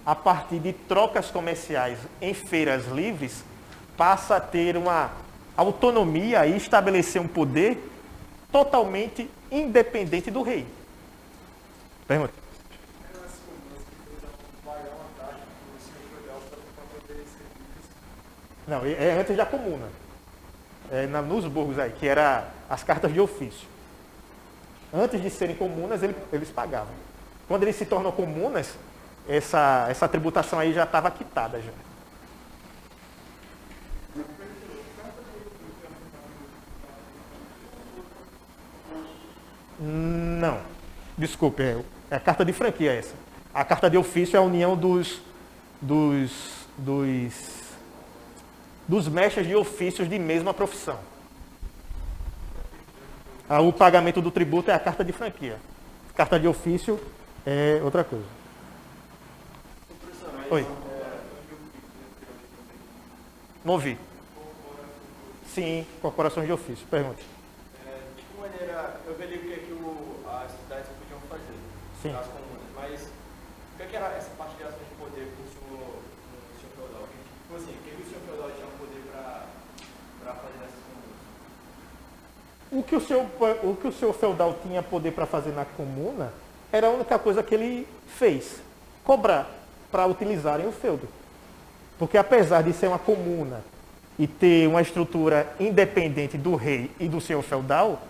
a partir de trocas comerciais em feiras livres passa a ter uma autonomia e estabelecer um poder totalmente independente do rei. Pergunta. Não, é antes da comuna. Nos burgos aí, que era as cartas de ofício. Antes de serem comunas, eles pagavam. Quando eles se tornam comunas, essa tributação aí já estava quitada já. Não. Desculpe, é a carta de franquia essa. A carta de ofício é a união dos mestres de ofícios de mesma profissão. O pagamento do tributo é a carta de franquia. Carta de ofício é outra coisa. Oi. Não ouvi. Sim, corporações de ofício. Pergunte. De que maneira, eu verifiquei que as cidades podiam fazer, Sim. as comunas, mas o que era essa partilhação de poder com o senhor feudal? Tipo assim, o que o senhor feudal tinha poder para fazer nessas comunas? O que o senhor feudal tinha poder para fazer na comuna era a única coisa que ele fez, cobrar para utilizarem o feudo. Porque apesar de ser uma comuna e ter uma estrutura independente do rei e do senhor feudal,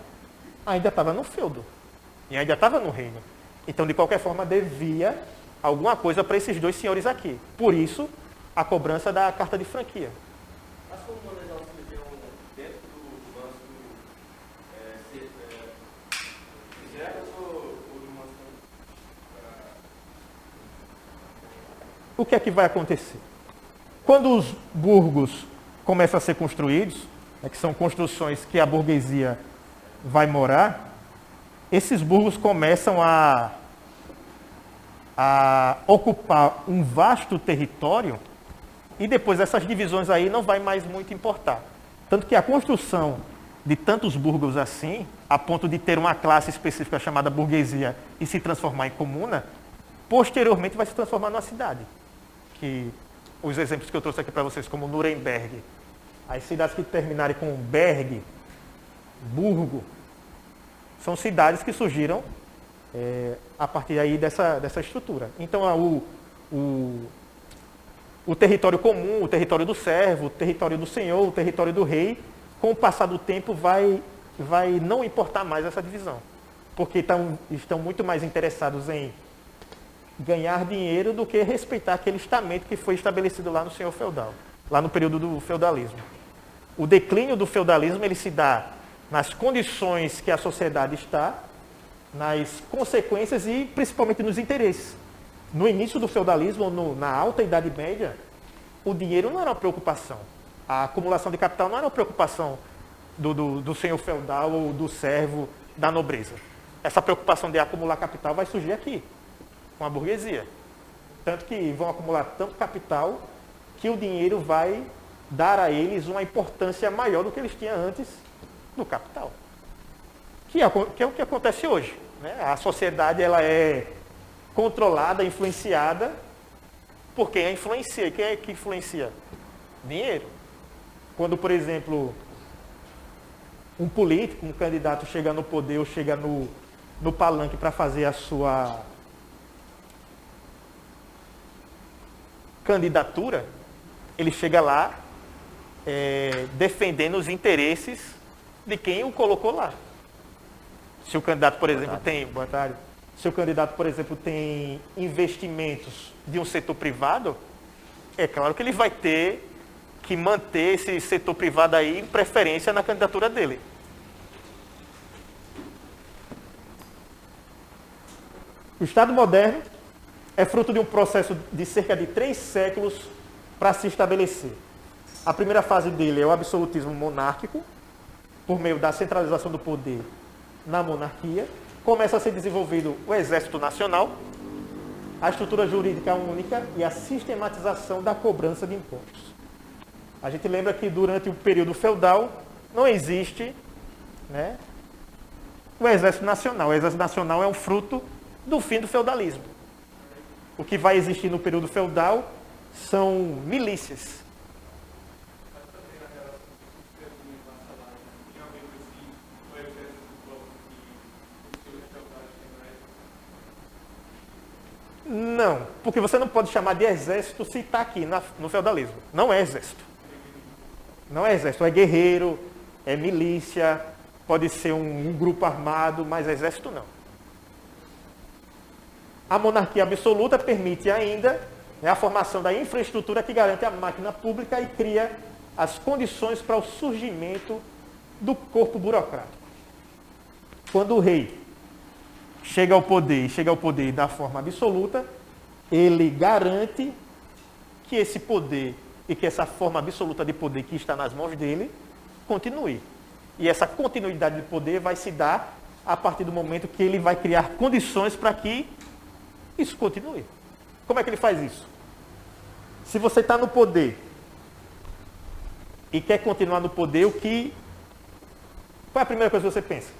ainda estava no feudo. E ainda estava no reino. Então, de qualquer forma, devia alguma coisa para esses dois senhores aqui. Por isso, a cobrança da carta de franquia. As comunas elas viviam dentro do banco reservas ou de uma... O que é que vai acontecer? Quando os burgos começam a ser construídos, que são construções que a burguesia vai morar, esses burgos começam a ocupar um vasto território e depois essas divisões aí não vai mais muito importar. Tanto que a construção de tantos burgos assim, a ponto de ter uma classe específica chamada burguesia e se transformar em comuna, posteriormente vai se transformar numa cidade. Que os exemplos que eu trouxe aqui para vocês, como Nuremberg, as cidades que terminarem com Berg, Burgo, são cidades que surgiram a partir aí dessa estrutura. Então, o território comum, o território do servo, o território do senhor, o território do rei, com o passar do tempo vai não importar mais essa divisão. Porque estão muito mais interessados em ganhar dinheiro do que respeitar aquele estamento que foi estabelecido lá no senhor feudal, lá no período do feudalismo. O declínio do feudalismo ele se dá nas condições que a sociedade está, nas consequências e principalmente nos interesses. No início do feudalismo, na alta Idade Média, o dinheiro não era uma preocupação. A acumulação de capital não era uma preocupação do senhor feudal ou do servo da nobreza. Essa preocupação de acumular capital vai surgir aqui, com a burguesia. Tanto que vão acumular tanto capital que o dinheiro vai dar a eles uma importância maior do que eles tinham antes do capital. Que é o que acontece hoje. Né? A sociedade ela é controlada, influenciada por quem a influencia. E quem é que influencia? Dinheiro. Quando, por exemplo, um político, um candidato chega no poder ou chega no palanque para fazer a sua candidatura, ele chega lá defendendo os interesses de quem o colocou lá. Se o candidato, por exemplo, se o candidato, por exemplo, tem investimentos de um setor privado, é claro que ele vai ter que manter esse setor privado aí em preferência na candidatura dele. O Estado moderno é fruto de um processo de cerca de 3 séculos para se estabelecer. A primeira fase dele é o absolutismo monárquico, por meio da centralização do poder na monarquia, começa a ser desenvolvido o Exército Nacional, a estrutura jurídica única e a sistematização da cobrança de impostos. A gente lembra que durante o período feudal não existe, né, o Exército Nacional. O Exército Nacional é um fruto do fim do feudalismo. O que vai existir no período feudal são milícias. Não, porque você não pode chamar de exército se está aqui no feudalismo. Não é exército. Não é exército, é guerreiro, é milícia, pode ser um grupo armado, mas exército não. A monarquia absoluta permite ainda, né, a formação da infraestrutura que garante a máquina pública e cria as condições para o surgimento do corpo burocrático. Quando o rei chega ao poder da forma absoluta, ele garante que esse poder e que essa forma absoluta de poder que está nas mãos dele continue. E essa continuidade de poder vai se dar a partir do momento que ele vai criar condições para que isso continue. Como é que ele faz isso? Se você está no poder e quer continuar no poder, qual é a primeira coisa que você pensa?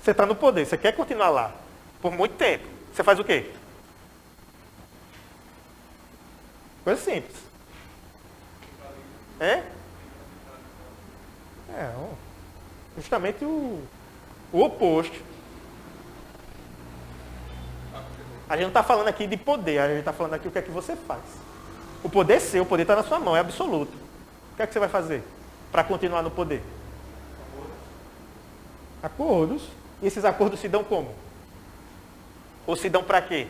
Você está no poder, você quer continuar lá por muito tempo. Você faz o quê? Coisa simples. Justamente o oposto. A gente não está falando aqui de poder, a gente está falando aqui o que é que você faz. O poder é seu, o poder está na sua mão, é absoluto. O que é que você vai fazer para continuar no poder? Acordos. E esses acordos se dão como? Ou se dão para quê?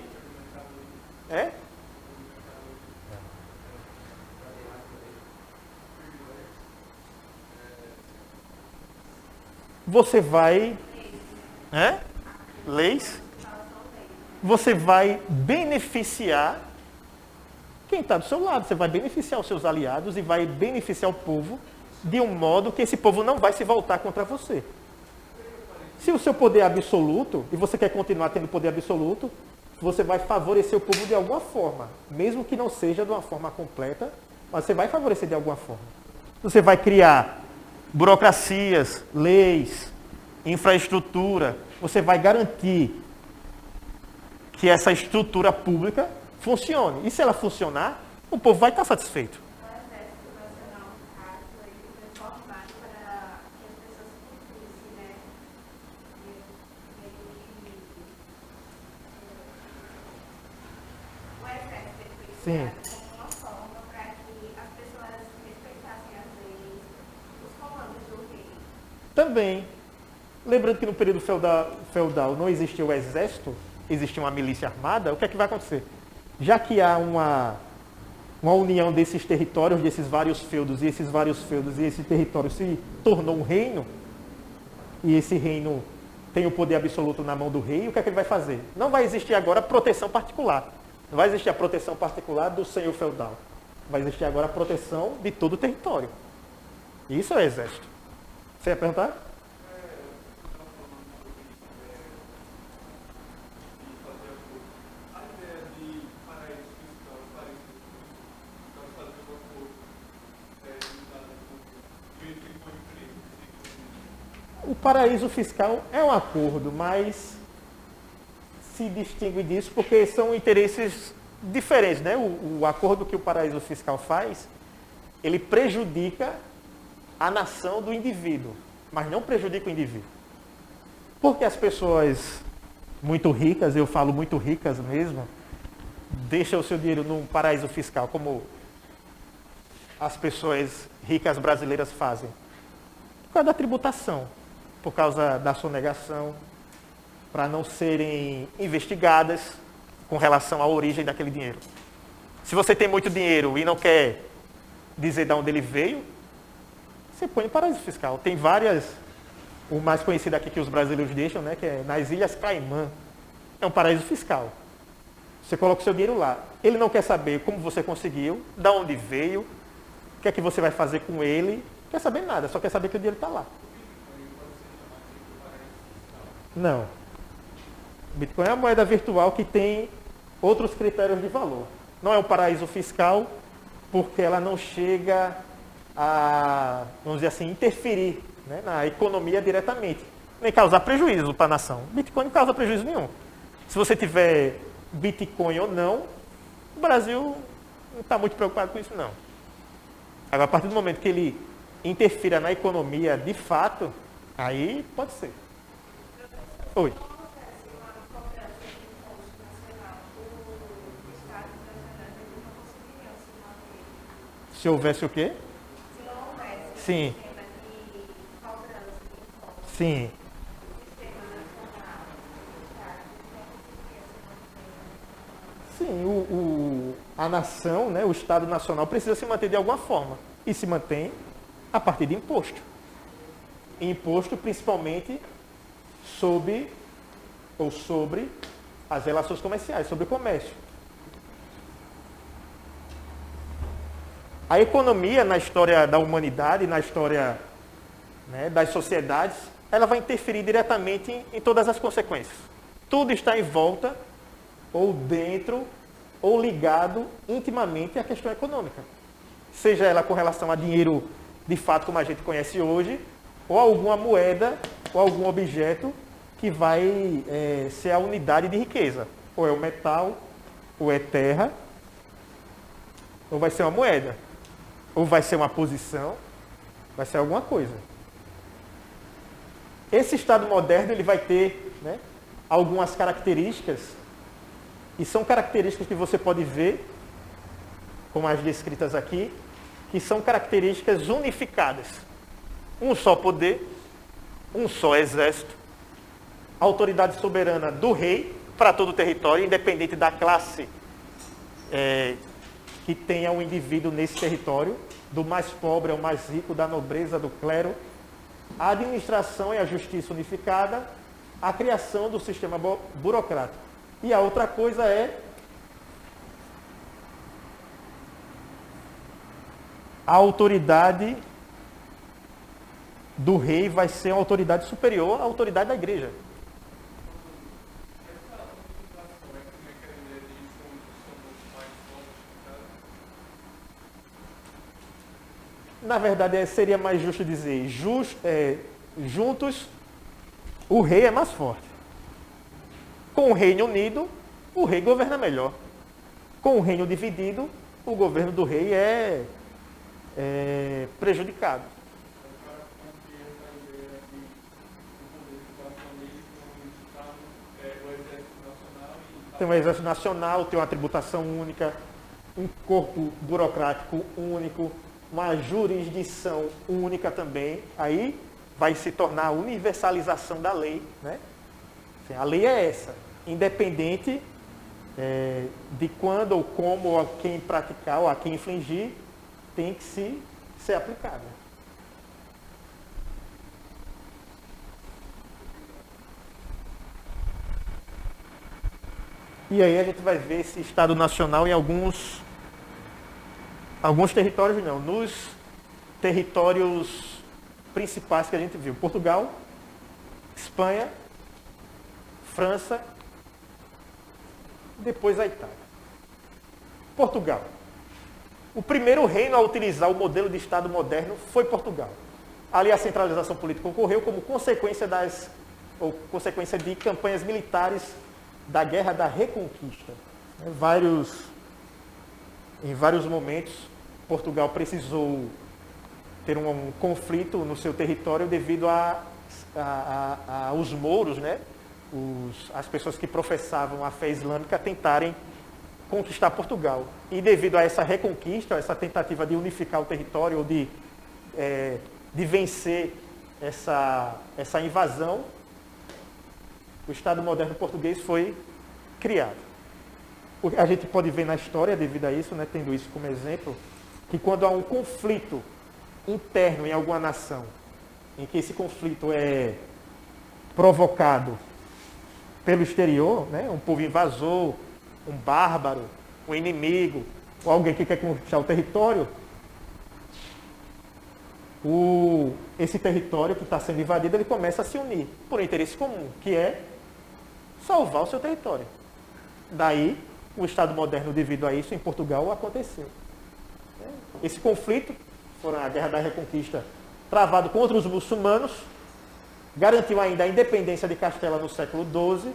Você vai... Leis. Você vai beneficiar quem está do seu lado. Você vai beneficiar os seus aliados e vai beneficiar o povo de um modo que esse povo não vai se voltar contra você. Se o seu poder é absoluto, e você quer continuar tendo poder absoluto, você vai favorecer o povo de alguma forma. Mesmo que não seja de uma forma completa, mas você vai favorecer de alguma forma. Você vai criar burocracias, leis, infraestrutura. Você vai garantir que essa estrutura pública funcione. E se ela funcionar, o povo vai estar satisfeito. Sim. Uma forma para que as pessoas respeitassem as leis, os comandos do rei. Também. Lembrando que no período feudal não existia o exército, existia uma milícia armada, o que é que vai acontecer? Já que há uma união desses territórios, desses vários feudos, e esse território se tornou um reino, e esse reino tem o poder absoluto na mão do rei, o que é que ele vai fazer? Não vai existir agora proteção particular. Não vai existir a proteção particular do senhor feudal. Vai existir agora a proteção de todo o território. Isso é o exército. Você ia perguntar? A ideia de paraíso fiscal, fazer um acordo, O paraíso fiscal é um acordo, mas se distingue disso porque são interesses diferentes, né? O acordo que o paraíso fiscal faz, ele prejudica a nação do indivíduo, mas não prejudica o indivíduo. Porque as pessoas muito ricas, eu falo muito ricas mesmo, deixam o seu dinheiro num paraíso fiscal, como as pessoas ricas brasileiras fazem. Por causa da tributação, por causa da sonegação, para não serem investigadas com relação à origem daquele dinheiro. Se você tem muito dinheiro e não quer dizer de onde ele veio, você põe no paraíso fiscal. Tem várias, o mais conhecido aqui que os brasileiros deixam, né, que é nas Ilhas Caimã. É um paraíso fiscal. Você coloca o seu dinheiro lá. Ele não quer saber como você conseguiu, de onde veio, o que é que você vai fazer com ele. Não quer saber nada, só quer saber que o dinheiro está lá. Não. Bitcoin é uma moeda virtual que tem outros critérios de valor. Não é um paraíso fiscal, porque ela não chega a, vamos dizer assim, interferir, né, na economia diretamente, nem causar prejuízo para a nação. Bitcoin não causa prejuízo nenhum. Se você tiver Bitcoin ou não, o Brasil não está muito preocupado com isso, não. Agora, a partir do momento que ele interfira na economia de fato, aí pode ser. Oi. Se houvesse o quê? Se não houvesse Sim. sistema de cobrança de impostos, Sim. sistema nacional, Sim, a nação, né, o Estado Nacional precisa se manter de alguma forma. E se mantém a partir de imposto. Imposto principalmente sobre as relações comerciais, sobre o comércio. A economia na história da humanidade, na história, né, das sociedades, ela vai interferir diretamente em todas as consequências. Tudo está em volta, ou dentro, ou ligado intimamente à questão econômica. Seja ela com relação a dinheiro de fato como a gente conhece hoje, ou alguma moeda, ou algum objeto que vai ser a unidade de riqueza. Ou é o metal, ou é terra, ou vai ser uma moeda. Ou vai ser uma posição, vai ser alguma coisa. Esse Estado moderno ele vai ter, né, algumas características, e são características que você pode ver, como as descritas aqui, que são características unificadas. Um só poder, um só exército, autoridade soberana do rei para todo o território, independente da classe que tenha um indivíduo nesse território, do mais pobre ao mais rico, da nobreza, do clero, a administração e a justiça unificada, a criação do sistema burocrático. E a outra coisa é a autoridade do rei vai ser uma autoridade superior à autoridade da igreja. Na verdade, seria mais justo dizer, juntos, o rei é mais forte. Com o reino unido, o rei governa melhor. Com o reino dividido, o governo do rei é prejudicado. Tem um exército nacional, tem uma tributação única, um corpo burocrático único, uma jurisdição única também. Aí vai se tornar a universalização da lei, né? Assim, a lei é essa, independente de quando ou como ou a quem praticar ou a quem infligir, tem que ser aplicada. E aí a gente vai ver esse Estado Nacional em alguns territórios, não, nos territórios principais que a gente viu. Portugal, Espanha, França, depois a Itália. Portugal. O primeiro reino a utilizar o modelo de Estado moderno foi Portugal. Ali a centralização política ocorreu como consequência consequência de campanhas militares da Guerra da Reconquista. Em vários momentos, Portugal precisou ter um conflito no seu território devido aos mouros, né? As pessoas que professavam a fé islâmica tentarem conquistar Portugal. E devido a essa reconquista, essa tentativa de unificar o território, ou de vencer essa invasão, o Estado moderno português foi criado. A gente pode ver na história, devido a isso, né, tendo isso como exemplo, que quando há um conflito interno em alguma nação, em que esse conflito é provocado pelo exterior, né, um povo invasor, um bárbaro, um inimigo, ou alguém que quer conquistar o território, esse território que está sendo invadido, ele começa a se unir por um interesse comum, que é salvar o seu território. Daí, o Estado moderno, devido a isso, em Portugal, aconteceu. Esse conflito, foram a Guerra da Reconquista, travado contra os muçulmanos, garantiu ainda a independência de Castela no século XII.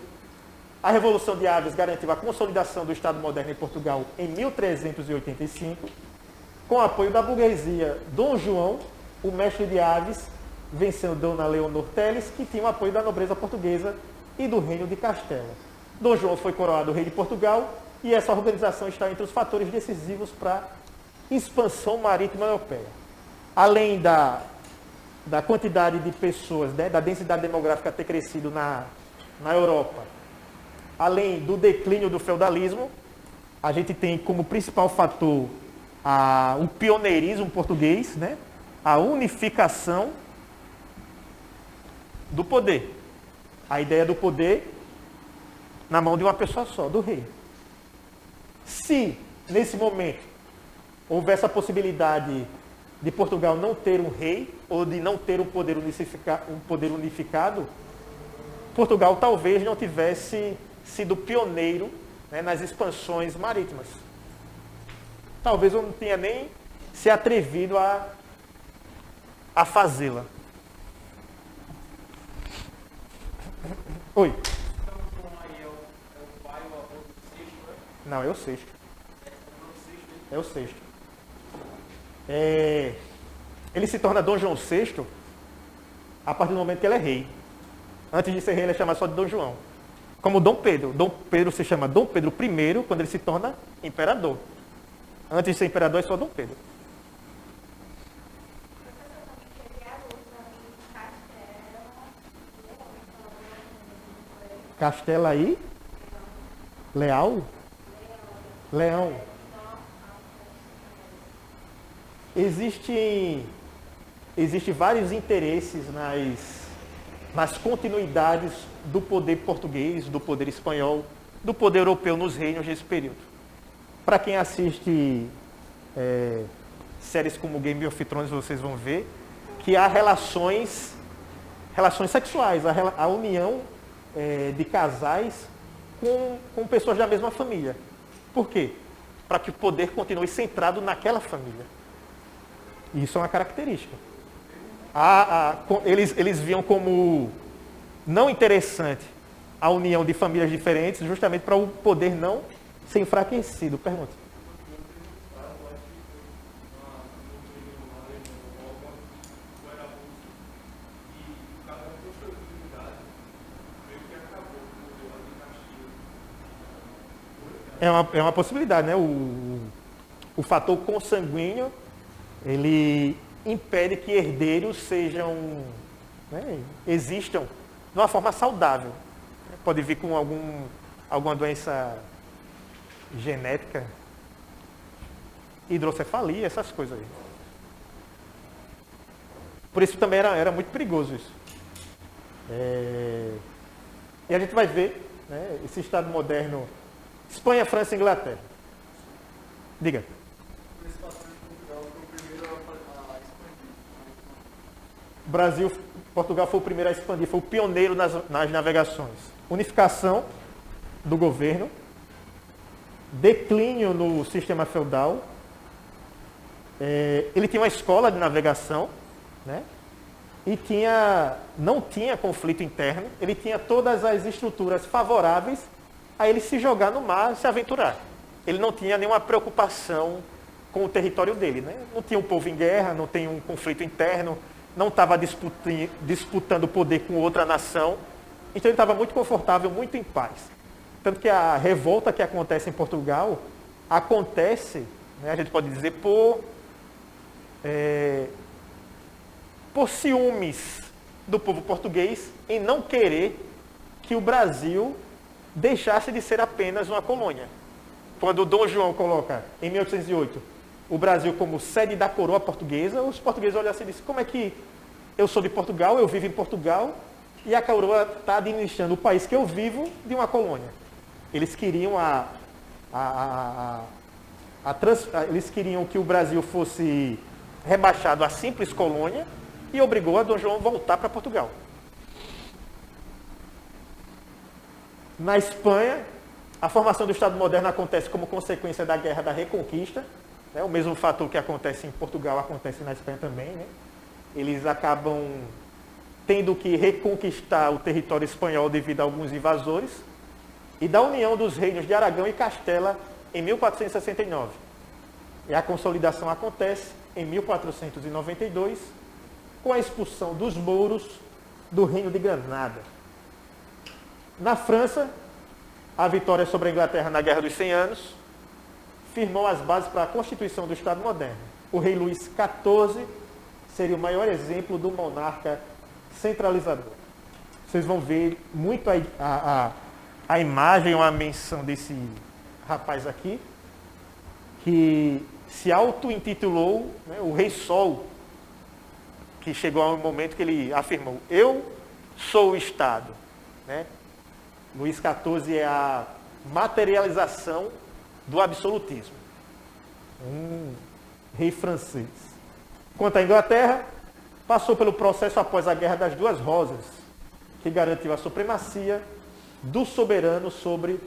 A Revolução de Aves garantiu a consolidação do Estado moderno em Portugal em 1385, com o apoio da burguesia. Dom João, o mestre de Aves, venceu Dona Leonor Teles, que tinha o apoio da nobreza portuguesa e do Reino de Castela. Dom João foi coroado rei de Portugal e essa organização está entre os fatores decisivos para a expansão marítima europeia. Além da quantidade de pessoas, né, da densidade demográfica ter crescido na Europa, além do declínio do feudalismo, a gente tem como principal fator o pioneirismo português, né, a unificação do poder. A ideia do poder na mão de uma pessoa só, do rei. Se, nesse momento, houvesse a possibilidade de Portugal não ter um rei, ou de não ter um poder unificado, Portugal talvez não tivesse sido pioneiro, né, nas expansões marítimas. Talvez eu não tenha nem se atrevido a fazê-la. Oi. Então, João aí é o pai ou avô do sexto, né? Não, é o sexto. É o sexto. Ele se torna Dom João VI a partir do momento que ele é rei. Antes de ser rei, ele é chamado só de Dom João. Como Dom Pedro. Dom Pedro se chama Dom Pedro I quando ele se torna imperador. Antes de ser imperador, é só Dom Pedro. Castela aí? Leal? Leão. Existem vários interesses nas continuidades do poder português, do poder espanhol, do poder europeu nos reinos desse período. Para quem assiste séries como Game of Thrones, vocês vão ver que há relações sexuais, a união de casais com pessoas da mesma família. Por quê? Para que o poder continue centrado naquela família. Isso é uma característica. Eles viam como não interessante a união de famílias diferentes, justamente para o poder não ser enfraquecido. Pergunta. É uma possibilidade, né? O fator consanguíneo, ele impede que herdeiros sejam, né, existam de uma forma saudável. Pode vir com alguma doença genética, hidrocefalia, essas coisas aí. Por isso também era muito perigoso isso. E a gente vai ver, né, esse Estado moderno, Espanha, França e Inglaterra. Diga. Portugal foi o primeiro a expandir, foi o pioneiro nas navegações. Unificação do governo, declínio no sistema feudal. Ele tinha uma escola de navegação, né? E não tinha conflito interno, ele tinha todas as estruturas favoráveis a ele se jogar no mar e se aventurar. Ele não tinha nenhuma preocupação com o território dele, né? Não tinha um povo em guerra, não tem um conflito interno, não estava disputando poder com outra nação, então ele estava muito confortável, muito em paz. Tanto que a revolta que acontece em Portugal acontece, né, a gente pode dizer, por ciúmes do povo português em não querer que o Brasil deixasse de ser apenas uma colônia. Quando Dom João coloca, em 1808, o Brasil como sede da coroa portuguesa, os portugueses olham assim e dizem, como é que eu sou de Portugal, eu vivo em Portugal, e a coroa está administrando o país que eu vivo de uma colônia. Eles queriam eles queriam que o Brasil fosse rebaixado a simples colônia e obrigou a Dom João a voltar para Portugal. Na Espanha, a formação do Estado moderno acontece como consequência da Guerra da Reconquista, né? O mesmo fator que acontece em Portugal acontece na Espanha também, né? Eles acabam tendo que reconquistar o território espanhol devido a alguns invasores, e da união dos reinos de Aragão e Castela em 1469. E a consolidação acontece em 1492, com a expulsão dos mouros do Reino de Granada. Na França, a vitória sobre a Inglaterra na Guerra dos 100 Anos firmou as bases para a constituição do Estado moderno. O rei Luís XIV seria o maior exemplo do monarca centralizador. Vocês vão ver muito a imagem ou a menção desse rapaz aqui, que se auto-intitulou, né, o Rei Sol, que chegou a um momento que ele afirmou: eu sou o Estado. Né? Luís XIV é a materialização do absolutismo. Um rei francês. Quanto à Inglaterra, passou pelo processo após a Guerra das Duas Rosas, que garantiu a supremacia do soberano sobre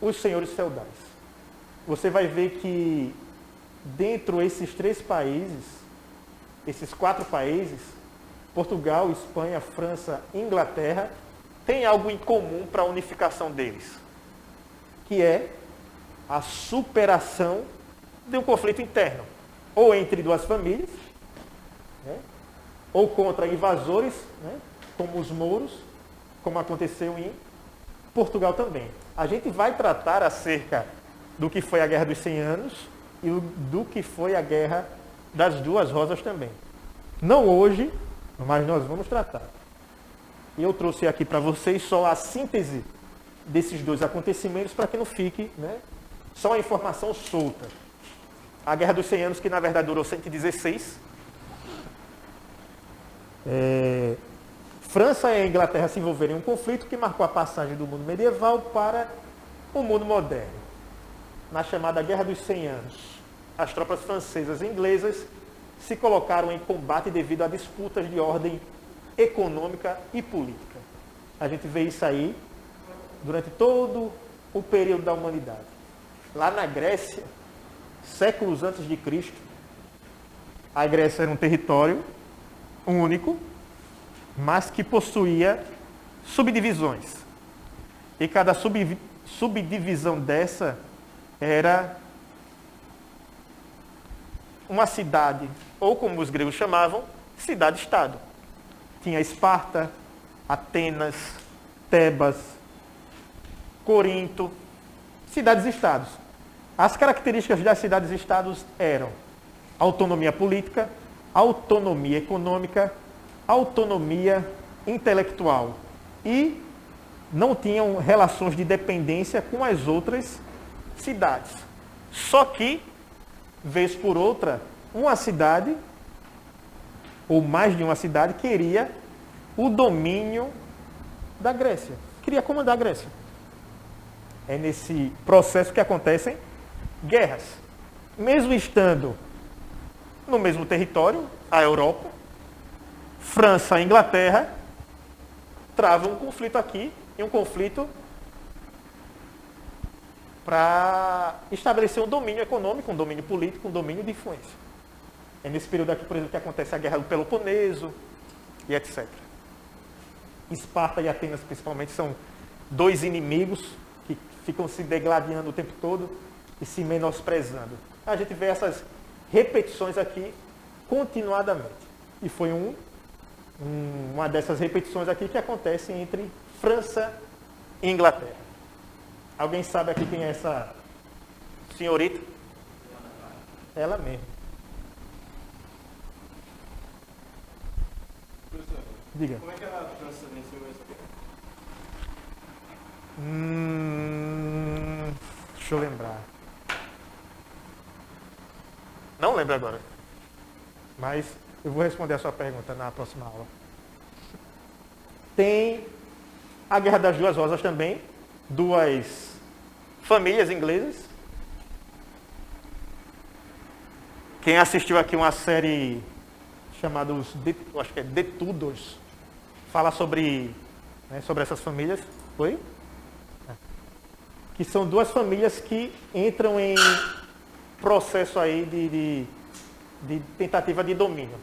os senhores feudais. Você vai ver que dentro desses três países, esses quatro países, Portugal, Espanha, França e Inglaterra, tem algo em comum para a unificação deles, que é a superação de um conflito interno, ou entre duas famílias, né, ou contra invasores, né, como os mouros, como aconteceu em Portugal também. A gente vai tratar acerca do que foi a Guerra dos 100 Anos e do que foi a Guerra das Duas Rosas também. Não hoje, mas nós vamos tratar. E eu trouxe aqui para vocês só a síntese desses dois acontecimentos para que não fique, né, só a informação solta. A Guerra dos 100 Anos, que na verdade durou 116. França e a Inglaterra se envolveram em um conflito que marcou a passagem do mundo medieval para o mundo moderno. Na chamada Guerra dos 100 Anos, as tropas francesas e inglesas se colocaram em combate devido a disputas de ordem econômica e política. A gente vê isso aí durante todo o período da humanidade. Lá na Grécia, séculos antes de Cristo, a Grécia era um território único, mas que possuía subdivisões. E cada subdivisão dessa era uma cidade, ou como os gregos chamavam, cidade-estado. Tinha Esparta, Atenas, Tebas, Corinto, cidades-estados. As características das cidades-estados eram autonomia política, autonomia econômica, autonomia intelectual e não tinham relações de dependência com as outras cidades. Só que, vez por outra, uma cidade, ou mais de uma cidade, queria o domínio da Grécia. Queria comandar a Grécia. É nesse processo que acontecem guerras. Mesmo estando no mesmo território, a Europa, França e Inglaterra travam um conflito aqui, e um conflito para estabelecer um domínio econômico, um domínio político, um domínio de influência. É nesse período aqui, por exemplo, que acontece a Guerra do Peloponeso e etc. Esparta e Atenas, principalmente, são dois inimigos que ficam se degladiando o tempo todo e se menosprezando. A gente vê essas repetições aqui continuadamente. E foi uma dessas repetições aqui que acontece entre França e Inglaterra. Alguém sabe aqui quem é essa senhorita? Ela mesma. Professor, Diga. como é que a França venceu essa guerra? Deixa eu lembrar. Não lembro agora. Mas eu vou responder a sua pergunta na próxima aula. Tem a Guerra das Duas Rosas também. Duas famílias inglesas Quem assistiu aqui uma série chamada acho que é The Tudors, fala sobre, né, sobre essas famílias, foi? Que são duas famílias que entram em processo aí de tentativa de domínio.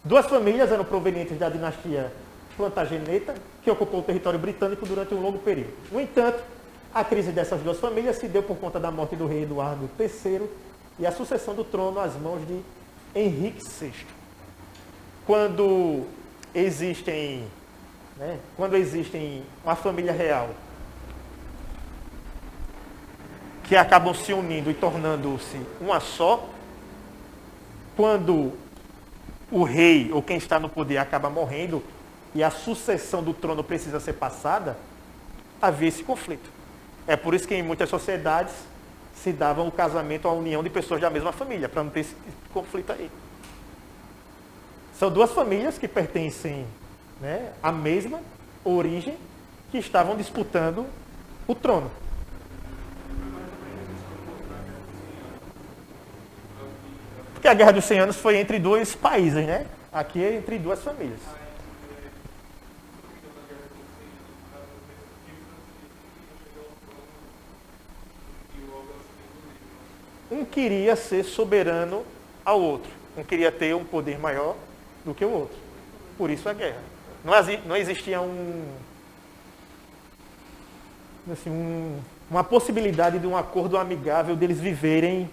Duas famílias eram provenientes da dinastia Plantageneta, que ocupou o território britânico durante um longo período. No entanto, a crise dessas duas famílias se deu por conta da morte do rei Eduardo III e a sucessão do trono às mãos de Henrique VI. Quando existem uma família real que acabam se unindo e tornando-se uma só, quando o rei ou quem está no poder acaba morrendo e a sucessão do trono precisa ser passada, havia esse conflito. É por isso que em muitas sociedades se dava o casamento, a união de pessoas da mesma família, para não ter esse tipo de conflito aí. São duas famílias que pertencem, né, à mesma origem, que estavam disputando o trono. Porque a Guerra dos 100 Anos foi entre dois países, né? Aqui é entre duas famílias. Um queria ser soberano ao outro. Um queria ter um poder maior do que o outro. Por isso a guerra. Não existia uma possibilidade de um acordo amigável deles viverem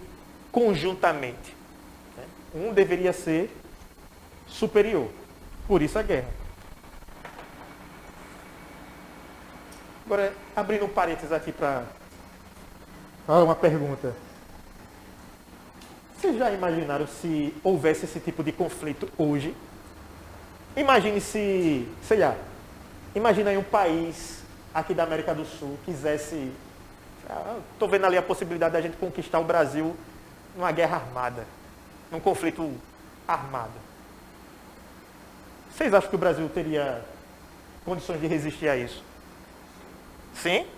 conjuntamente. Um deveria ser superior. Por isso a guerra. Agora, abrindo um parênteses aqui para uma pergunta. Vocês já imaginaram se houvesse esse tipo de conflito hoje? Imagine se, sei lá, imagina aí um país aqui da América do Sul quisesse, estou vendo ali a possibilidade da gente conquistar o Brasil numa guerra armada, num conflito armado. Vocês acham que o Brasil teria condições de resistir a isso? Sim?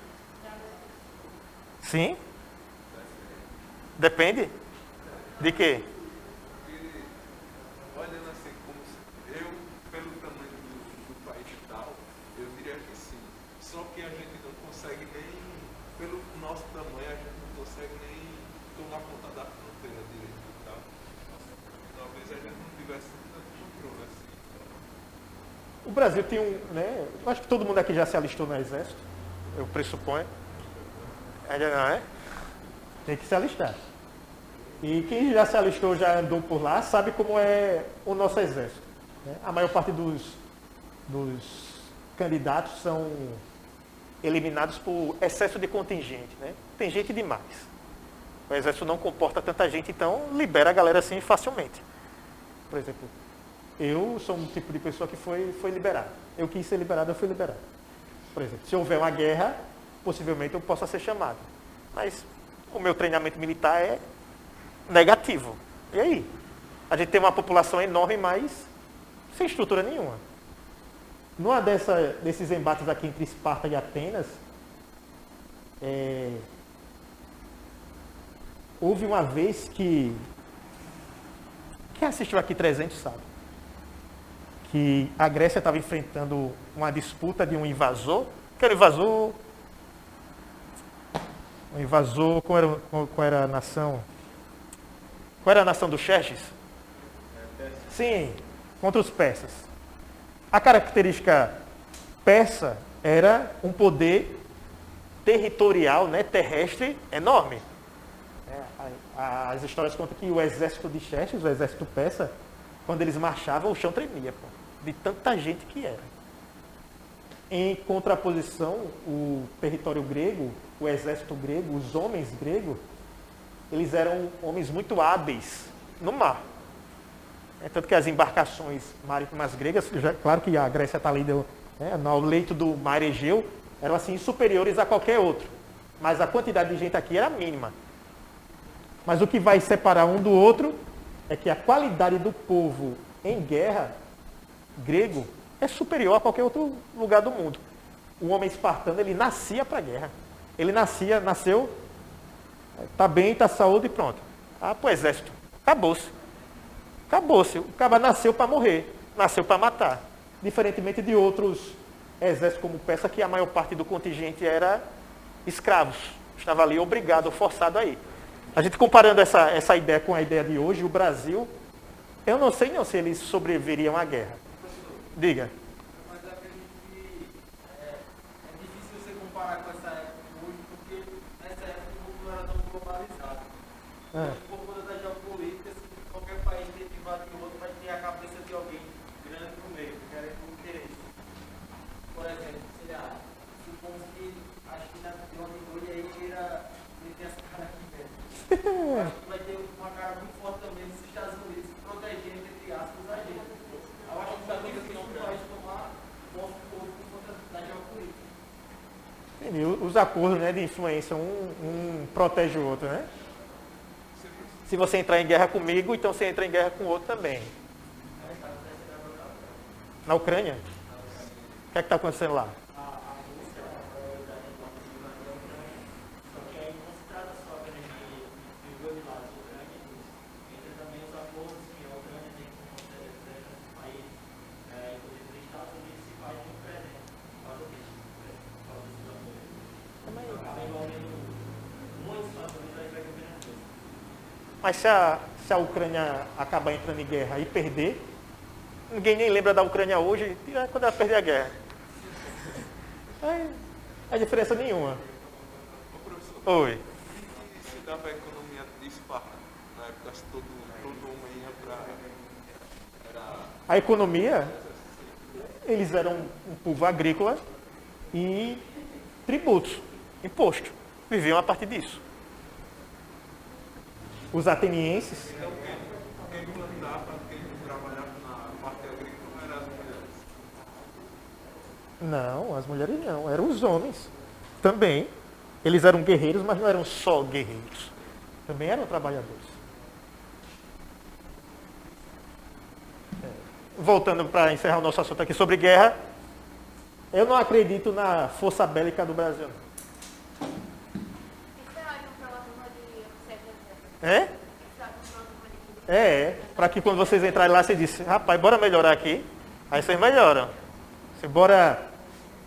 Sim? Depende? De quê? Olhando assim, pelo tamanho do país e tal, eu diria que sim. Só que a gente não consegue nem, pelo nosso tamanho, a gente não consegue nem tomar conta da fronteira direito e tal. Talvez a gente não tivesse tanto controle assim. O Brasil tem né? Eu acho que todo mundo aqui já se alistou no exército, eu pressuponho. Ainda não é? Tem que se alistar. E quem já se alistou, já andou por lá, sabe como é o nosso exército. Né? A maior parte dos candidatos são eliminados por excesso de contingente. Né? Tem gente demais. O exército não comporta tanta gente, então libera a galera assim facilmente. Por exemplo, eu sou um tipo de pessoa que foi liberado. Eu quis ser liberado, eu fui liberado. Por exemplo, se houver uma guerra, possivelmente eu possa ser chamado. Mas o meu treinamento militar é negativo. E aí? A gente tem uma população enorme, mas sem estrutura nenhuma. Numa desses embates aqui entre Esparta e Atenas, houve uma vez que... Quem assistiu aqui 300 sabe. Que a Grécia estava enfrentando uma disputa de um invasor. Que era um invasor... Qual era a nação? Qual era a nação dos Xerxes? Sim, contra os persas. A característica persa era um poder territorial, né, terrestre, enorme. As histórias contam que o exército de Xerxes, o exército persa, quando eles marchavam, o chão tremia, pô, de tanta gente que era. Em contraposição, o território grego, o exército grego, os homens gregos, eles eram homens muito hábeis no mar. Tanto que as embarcações marítimas gregas, claro que a Grécia está ali no leito do mar Egeu, eram assim superiores a qualquer outro. Mas a quantidade de gente aqui era mínima. Mas o que vai separar um do outro é que a qualidade do povo em guerra grego é superior a qualquer outro lugar do mundo. O homem espartano, ele nascia para a guerra. Ele nasceu, está bem, está saúde e pronto. Para o exército. Acabou-se. Acabou-se. O cara nasceu para morrer, nasceu para matar. Diferentemente de outros exércitos como Persa, que a maior parte do contingente era escravos. Estava ali obrigado, forçado a ir. A gente comparando essa ideia com a ideia de hoje, o Brasil, eu não sei não se eles sobreviveriam à guerra. Diga. Mas eu acredito que é difícil você comparar com essa época hoje, porque nessa época o mundo não era tão globalizado. Por conta da geopolítica, se qualquer país que invadir o outro vai ter a cabeça de alguém grande no meio, querendo um interesse. Por exemplo, sei lá, supomos que a China tem uma minoria aí queira meter as caras aqui dentro. Eu acho que vai ter uma cara muito forte também dos Estados Unidos protegendo, entre aspas, a gente. Eu acho que também que não vai tomar nosso povo por conta da geopolítica. Entendi. Os acordos, né, de influência, um protege o outro, né? Se você entrar em guerra comigo, então você entra em guerra com o outro também. Na Ucrânia? O que é que está acontecendo lá? Mas se a Ucrânia acabar entrando em guerra e perder, ninguém nem lembra da Ucrânia hoje, quando ela perder a guerra. Não é diferença nenhuma. Ô, professor, Oi. e se dava a economia de Esparta? Na época, acho que todo homem ia para... A economia, eles eram um povo agrícola e tributos, imposto. Viviam a partir disso. Os atenienses, Então, quem plantava, quem trabalhava na parte agrícola eram as mulheres. não, as mulheres não, eram os homens também. Eles eram guerreiros, mas não eram só guerreiros. Também eram trabalhadores. Voltando para encerrar o nosso assunto aqui sobre guerra, eu não acredito na força bélica do Brasil. Isso é ótimo para uma turma de 7 anos. É? Isso é ótimo para uma turma de 15 Para que quando vocês entrarem lá, você disse, rapaz, bora melhorar aqui. Aí vocês melhoram. Você bora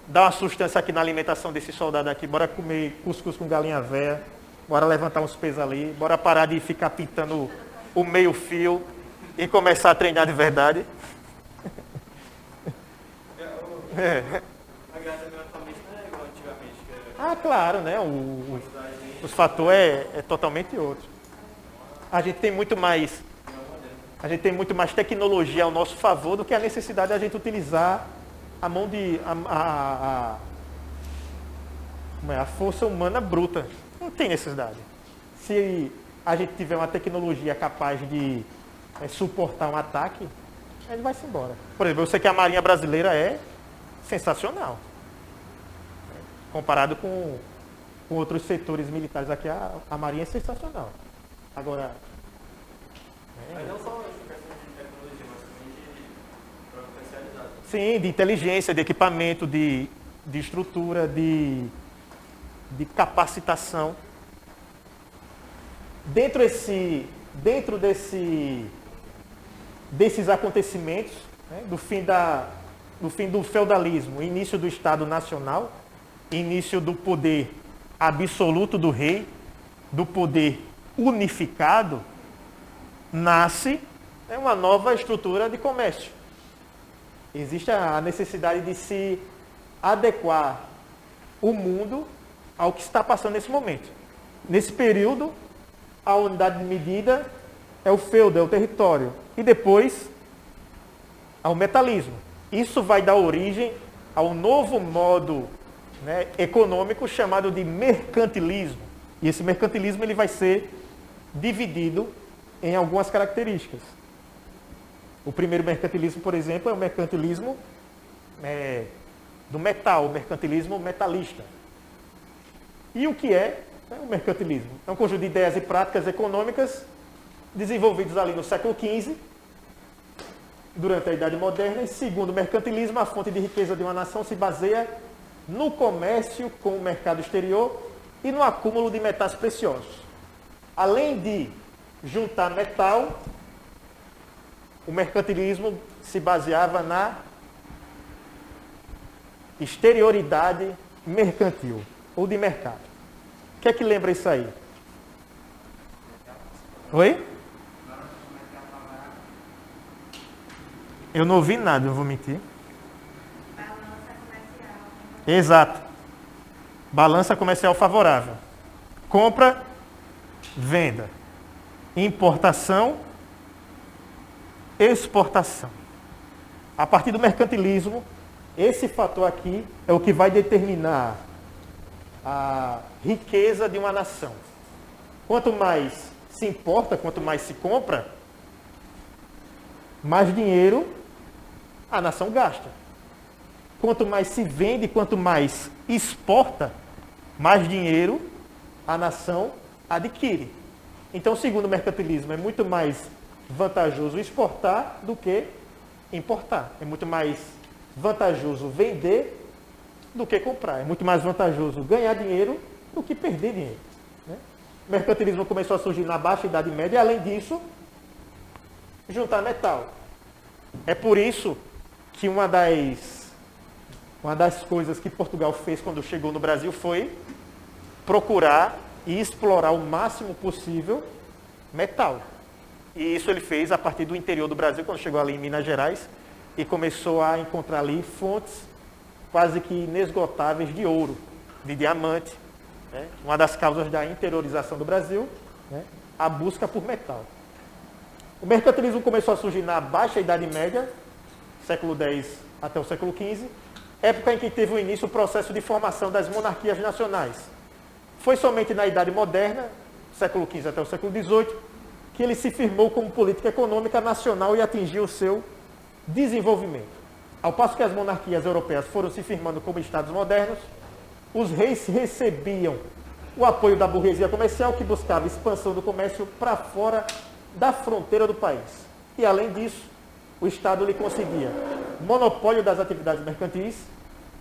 dar uma sustância aqui na alimentação desses soldados aqui, bora comer cuscuz com galinha véia, bora levantar uns pesos ali, bora parar de ficar pintando o meio fio e começar a treinar de verdade. A graça da família não é igual antigamente, que era Claro, né? Os fatores é totalmente outro. A gente tem muito mais tecnologia ao nosso favor do que a necessidade de a gente utilizar a mão de a força humana bruta. Não tem necessidade. Se a gente tiver uma tecnologia capaz de suportar um ataque, ele vai se embora. Por exemplo, eu sei que a Marinha Brasileira é sensacional. Comparado com outros setores militares aqui, a Marinha é sensacional. Agora, Mas não só essa questão de tecnologia, mas também de prova especializada. sim, de inteligência, de equipamento, de estrutura, de capacitação. Dentro desses acontecimentos, né, do fim do feudalismo, início do Estado Nacional, início do poder absoluto do rei, do poder unificado, nasce uma nova estrutura de comércio. Existe a necessidade de se adequar o mundo ao que está passando nesse momento. Nesse período, a unidade de medida é o feudo, é o território. E depois, ao metalismo. Isso vai dar origem ao novo modo, né, econômico chamado de mercantilismo. E esse mercantilismo ele vai ser dividido em algumas características. O primeiro mercantilismo, por exemplo, é o mercantilismo do metal, o mercantilismo metalista. E o que é o mercantilismo? É um conjunto de ideias e práticas econômicas desenvolvidos ali no século XV, durante a Idade Moderna. E segundo o mercantilismo, a fonte de riqueza de uma nação se baseia no comércio com o mercado exterior e no acúmulo de metais preciosos. Além de juntar metal, o mercantilismo se baseava na exterioridade mercantil, ou de mercado. O que é que lembra isso aí? Oi? Eu não ouvi nada, não vou mentir. Balança comercial. Exato. Balança comercial favorável. Compra, venda. Importação, exportação. A partir do mercantilismo, esse fator aqui é o que vai determinar a riqueza de uma nação. Quanto mais se importa, quanto mais se compra, mais dinheiro a nação gasta. Quanto mais se vende, quanto mais exporta, mais dinheiro a nação adquire. Então, segundo o mercantilismo, é muito mais vantajoso exportar do que importar. É muito mais vantajoso vender do que comprar. É muito mais vantajoso ganhar dinheiro do que perder dinheiro. Né? O mercantilismo começou a surgir na Baixa Idade Média e, além disso, juntar metal. É por isso que uma das coisas que Portugal fez quando chegou no Brasil foi procurar e explorar o máximo possível metal. E isso ele fez a partir do interior do Brasil, quando chegou ali em Minas Gerais, e começou a encontrar ali fontes quase que inesgotáveis de ouro, de diamante. Né? Uma das causas da interiorização do Brasil, né? A busca por metal. O mercantilismo começou a surgir na Baixa Idade Média, século X até o século XV, época em que teve o início o processo de formação das monarquias nacionais. Foi somente na Idade Moderna, século XV até o século XVIII, que ele se firmou como política econômica nacional e atingiu o seu desenvolvimento. Ao passo que as monarquias europeias foram se firmando como estados modernos, os reis recebiam o apoio da burguesia comercial, que buscava expansão do comércio para fora da fronteira do país. E, além disso, o Estado lhe conseguia monopólio das atividades mercantis,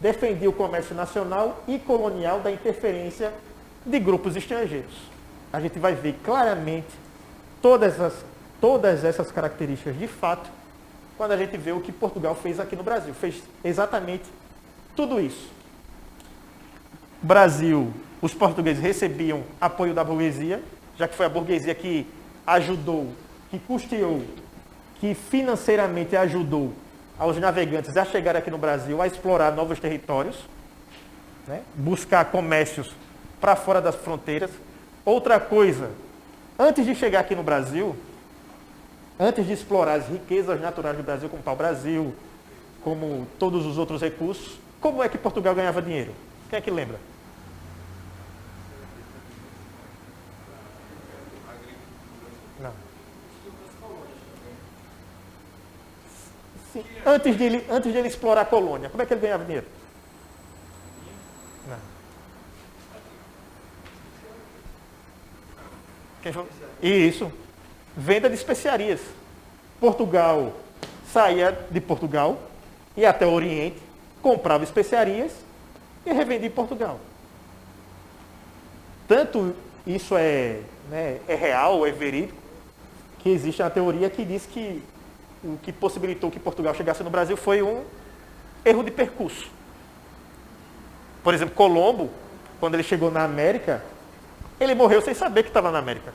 defendia o comércio nacional e colonial da interferência de grupos estrangeiros. A gente vai ver claramente todas essas características de fato quando a gente vê o que Portugal fez aqui no Brasil. Fez exatamente tudo isso. O Brasil, os portugueses recebiam apoio da burguesia, já que foi a burguesia que ajudou, que custeou, que financeiramente ajudou aos navegantes a chegar aqui no Brasil, a explorar novos territórios, né? Buscar comércios para fora das fronteiras. Outra coisa, antes de chegar aqui no Brasil, antes de explorar as riquezas naturais do Brasil, como pau-brasil, como todos os outros recursos, como é que Portugal ganhava dinheiro? Quem é que lembra? Não. Sim. Antes de ele explorar a colônia, como é que ele ganhava dinheiro? Não. Isso. Venda de especiarias. Portugal saía de Portugal, ia até o Oriente, comprava especiarias e revendia em Portugal. Tanto isso é real, é verídico, que existe uma teoria que diz que o que possibilitou que Portugal chegasse no Brasil foi um erro de percurso. Por exemplo, Colombo, quando ele chegou na América, ele morreu sem saber que estava na América.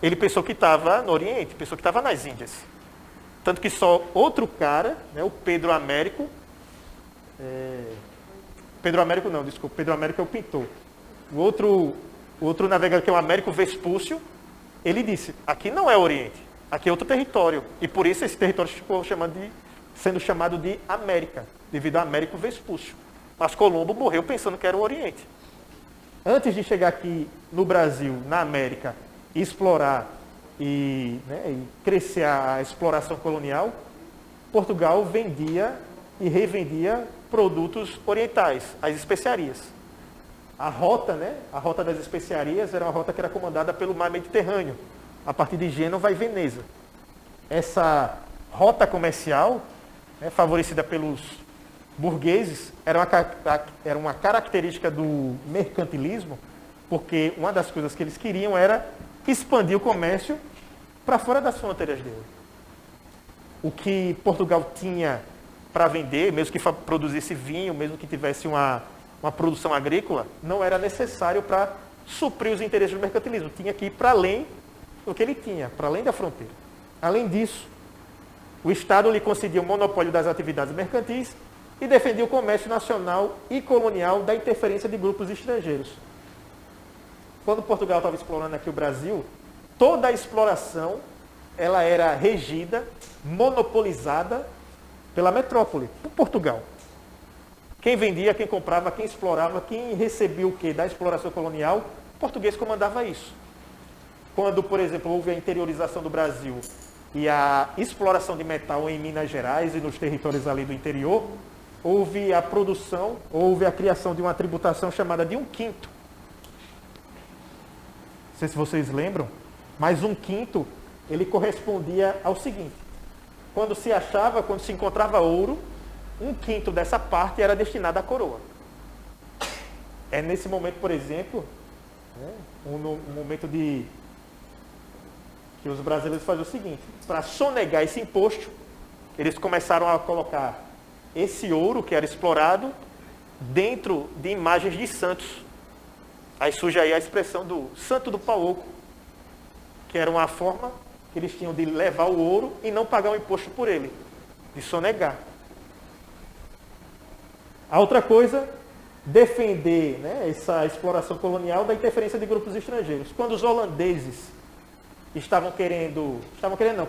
Ele pensou que estava no Oriente, pensou que estava nas Índias. Tanto que só outro cara, né, o Pedro Américo, Pedro Américo é o pintor. O outro navegador, que é o Américo Vespúcio, ele disse, aqui não é Oriente, aqui é outro território. E por isso esse território ficou sendo chamado de América, devido a Américo Vespúcio. Mas Colombo morreu pensando que era o Oriente. Antes de chegar aqui no Brasil, na América, e explorar e crescer a exploração colonial, Portugal vendia e revendia produtos orientais, as especiarias. A rota das especiarias era uma rota que era comandada pelo mar Mediterrâneo, a partir de Gênova e Veneza. Essa rota comercial, favorecida pelos burgueses, era uma característica do mercantilismo, porque uma das coisas que eles queriam era expandir o comércio para fora das fronteiras dele. o que Portugal tinha para vender, mesmo que produzisse vinho, mesmo que tivesse uma produção agrícola, não era necessário para suprir os interesses do mercantilismo. Tinha que ir para além do que ele tinha, para além da fronteira. Além disso, o Estado lhe concedia o monopólio das atividades mercantis e defendia o comércio nacional e colonial da interferência de grupos estrangeiros. Quando Portugal estava explorando aqui o Brasil, toda a exploração ela era regida, monopolizada pela metrópole, por Portugal. Quem vendia, quem comprava, quem explorava, quem recebia o quê da exploração colonial, o português comandava isso. Quando, por exemplo, houve a interiorização do Brasil e a exploração de metal em Minas Gerais e nos territórios ali do interior, houve a produção, houve a criação de uma tributação chamada de 1/5. Não sei se vocês lembram, mas 1/5 ele correspondia ao seguinte: quando se encontrava ouro, 1/5 dessa parte era destinada à coroa. É nesse momento, por exemplo, um momento que os brasileiros faziam o seguinte: para sonegar esse imposto, eles começaram a colocar esse ouro que era explorado dentro de imagens de santos. Aí surge aí a expressão do santo do pau oco, que era uma forma que eles tinham de levar o ouro e não pagar o imposto por ele, de sonegar. A outra coisa, defender essa exploração colonial da interferência de grupos estrangeiros. Quando os holandeses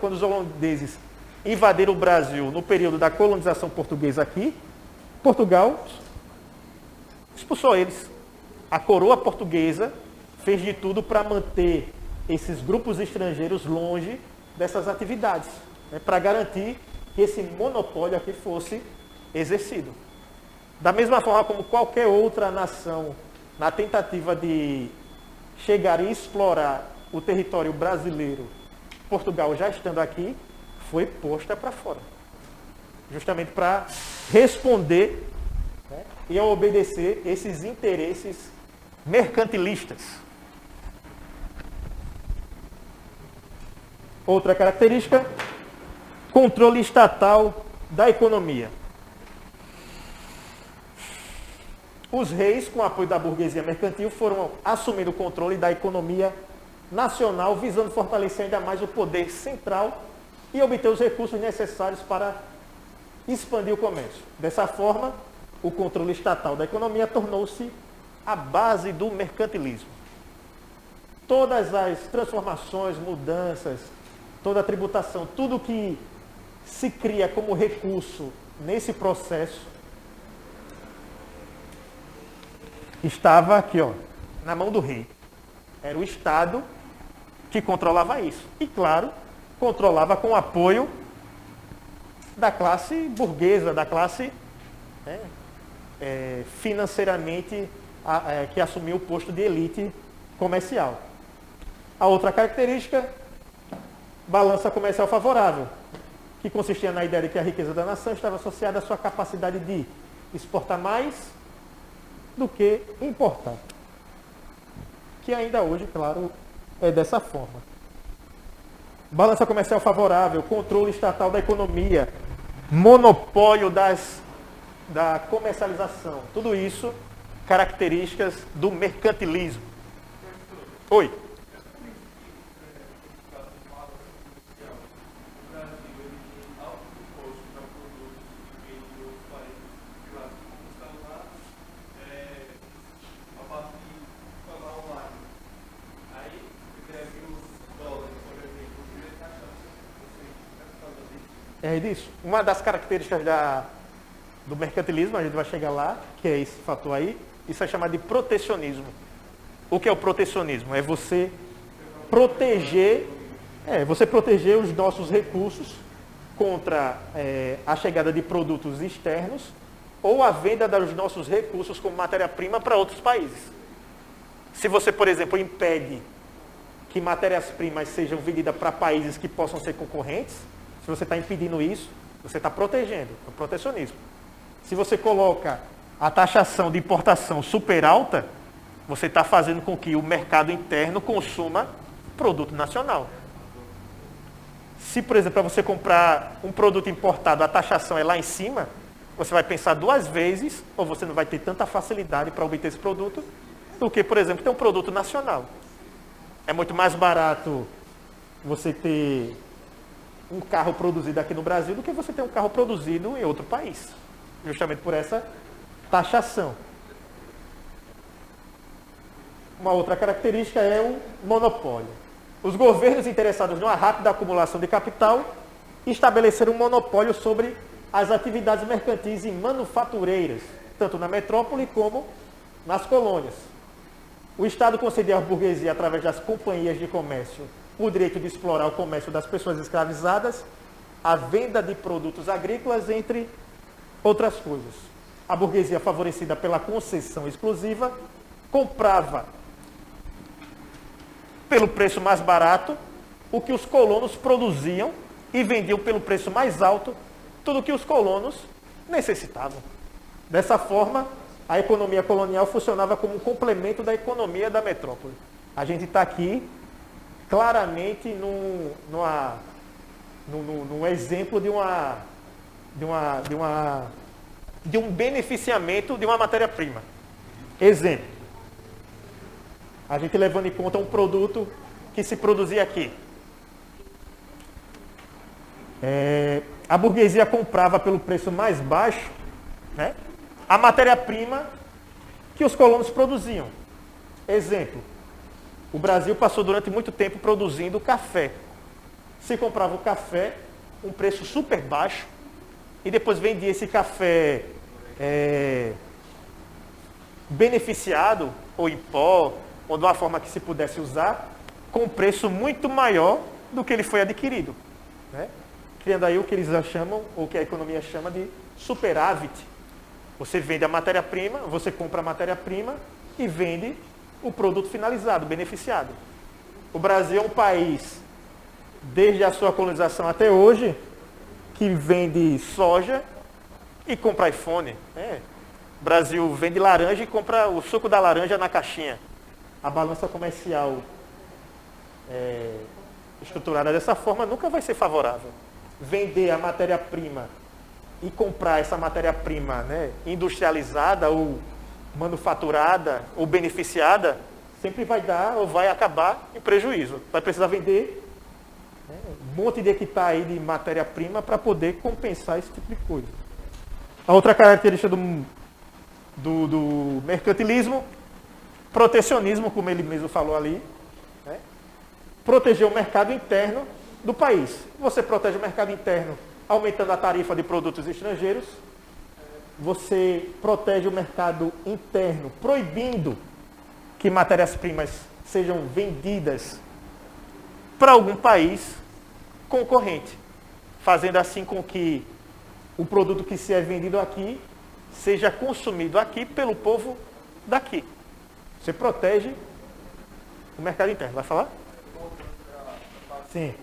quando os holandeses invadiram o Brasil no período da colonização portuguesa aqui, Portugal expulsou eles. A coroa portuguesa fez de tudo para manter esses grupos estrangeiros longe dessas atividades, para garantir que esse monopólio aqui fosse exercido. Da mesma forma como qualquer outra nação, na tentativa de chegar e explorar o território brasileiro, Portugal já estando aqui, foi posta para fora. Justamente para responder e obedecer esses interesses mercantilistas. Outra característica, controle estatal da economia. Os reis, com o apoio da burguesia mercantil, foram assumindo o controle da economia nacional, visando fortalecer ainda mais o poder central e obter os recursos necessários para expandir o comércio. Dessa forma, o controle estatal da economia tornou-se a base do mercantilismo. Todas as transformações, mudanças, toda a tributação, tudo que se cria como recurso nesse processo, estava aqui, na mão do rei. Era o Estado que controlava isso. E, claro, controlava com o apoio da classe burguesa, da classe financeiramente que assumiu o posto de elite comercial. A outra característica, balança comercial favorável, que consistia na ideia de que a riqueza da nação estava associada à sua capacidade de exportar mais do que importar. Que ainda hoje, claro, é dessa forma. Balança comercial favorável, controle estatal da economia, monopólio da comercialização. Tudo isso, características do mercantilismo. Oi. É disso. Uma das características do mercantilismo, a gente vai chegar lá, que é esse fator aí, isso é chamado de protecionismo. O que é o protecionismo? É você proteger os nossos recursos contra a chegada de produtos externos ou a venda dos nossos recursos como matéria-prima para outros países. Se você, por exemplo, impede que matérias-primas sejam vendidas para países que possam ser concorrentes, se você está impedindo isso, você está protegendo, é o protecionismo. Se você coloca a taxação de importação super alta, você está fazendo com que o mercado interno consuma produto nacional. Se, por exemplo, para você comprar um produto importado, a taxação é lá em cima, você vai pensar 2 vezes, ou você não vai ter tanta facilidade para obter esse produto, do que, por exemplo, ter um produto nacional. É muito mais barato você ter um carro produzido aqui no Brasil do que você ter um carro produzido em outro país. Justamente por essa taxação. Uma outra característica é o monopólio. Os governos interessados numa rápida acumulação de capital estabeleceram um monopólio sobre as atividades mercantis e manufatureiras, tanto na metrópole como nas colônias. O Estado concedia à burguesia, através das companhias de comércio, o direito de explorar o comércio das pessoas escravizadas, a venda de produtos agrícolas, entre outras coisas. A burguesia, favorecida pela concessão exclusiva, comprava pelo preço mais barato o que os colonos produziam e vendiam pelo preço mais alto tudo o que os colonos necessitavam. Dessa forma, a economia colonial funcionava como um complemento da economia da metrópole. A gente está aqui claramente num exemplo de um beneficiamento de uma matéria-prima. Exemplo. A gente levando em conta um produto que se produzia aqui. A burguesia comprava pelo preço mais baixo, né, a matéria-prima que os colonos produziam. Exemplo. O Brasil passou durante muito tempo produzindo café. Se comprava o café, um preço super baixo, e depois vendia esse café beneficiado, ou em pó, ou de uma forma que se pudesse usar, com um preço muito maior do que ele foi adquirido, né? Criando aí o que eles chamam, ou que a economia chama de superávit. Você vende a matéria-prima, você compra a matéria-prima e vende o produto finalizado, beneficiado. O Brasil é um país, desde a sua colonização até hoje, que vende soja e compra iPhone. O Brasil vende laranja e compra o suco da laranja na caixinha. A balança comercial estruturada dessa forma nunca vai ser favorável. Vender a matéria-prima e comprar essa matéria-prima, né, industrializada ou manufaturada ou beneficiada, sempre vai dar ou vai acabar em prejuízo. Vai precisar vender um monte de hectare aí de matéria-prima para poder compensar esse tipo de coisa. A outra característica do mercantilismo, protecionismo, como ele mesmo falou ali, né? Proteger o mercado interno do país. Você protege o mercado interno aumentando a tarifa de produtos estrangeiros. Você protege o mercado interno proibindo que matérias-primas sejam vendidas para algum país concorrente, fazendo assim com que o produto que se é vendido aqui seja consumido aqui pelo povo daqui. Você protege o mercado interno. Vai falar? Sim.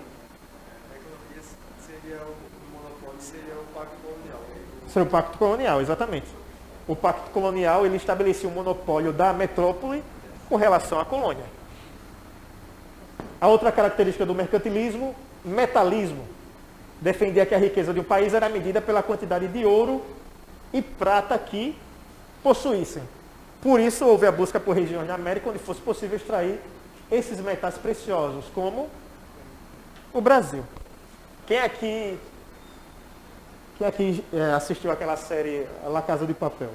A economia seria o monopólio, seria o pacto colonial. Seria o pacto colonial, exatamente. O pacto colonial, ele estabelecia um monopólio da metrópole com relação à colônia. A outra característica do mercantilismo, metalismo. Defendia que a riqueza de um país era medida pela quantidade de ouro e prata que possuíssem. Por isso, houve a busca por regiões na América onde fosse possível extrair esses metais preciosos, como o Brasil. Quem aqui assistiu aquela série La Casa de Papel?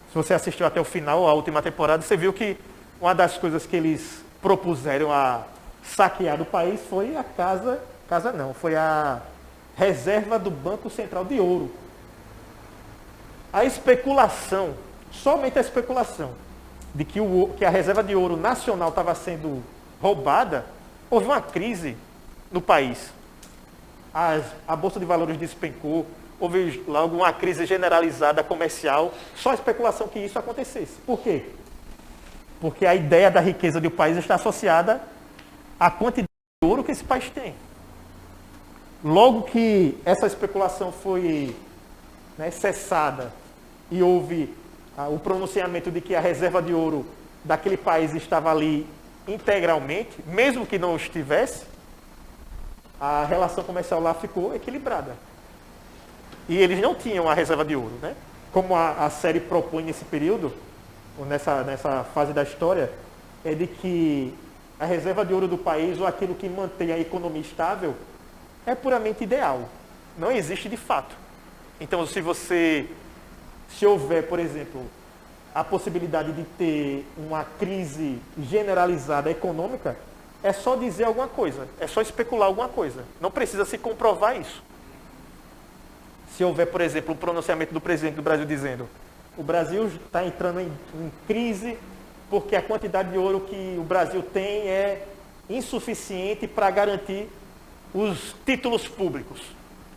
Se você assistiu até o final, a última temporada, você viu que uma das coisas que eles propuseram a saquear do país foi foi a reserva do Banco Central de Ouro. A especulação, somente a especulação, de que a reserva de ouro nacional estava sendo roubada, houve uma crise no país. A Bolsa de Valores despencou, houve logo uma crise generalizada comercial, só a especulação que isso acontecesse. Por quê? Porque a ideia da riqueza do país está associada à quantidade de ouro que esse país tem. Logo que essa especulação foi cessada e houve o pronunciamento de que a reserva de ouro daquele país estava ali integralmente, mesmo que não estivesse, a relação comercial lá ficou equilibrada. E eles não tinham a reserva de ouro, né? Como a série propõe nesse período, ou nessa fase da história, é de que a reserva de ouro do país, ou aquilo que mantém a economia estável, é puramente ideal. Não existe de fato. Então, se houver, por exemplo, a possibilidade de ter uma crise generalizada econômica, é só dizer alguma coisa, é só especular alguma coisa. Não precisa se comprovar isso. Se houver, por exemplo, o pronunciamento do presidente do Brasil dizendo: o Brasil está entrando em crise porque a quantidade de ouro que o Brasil tem é insuficiente para garantir os títulos públicos.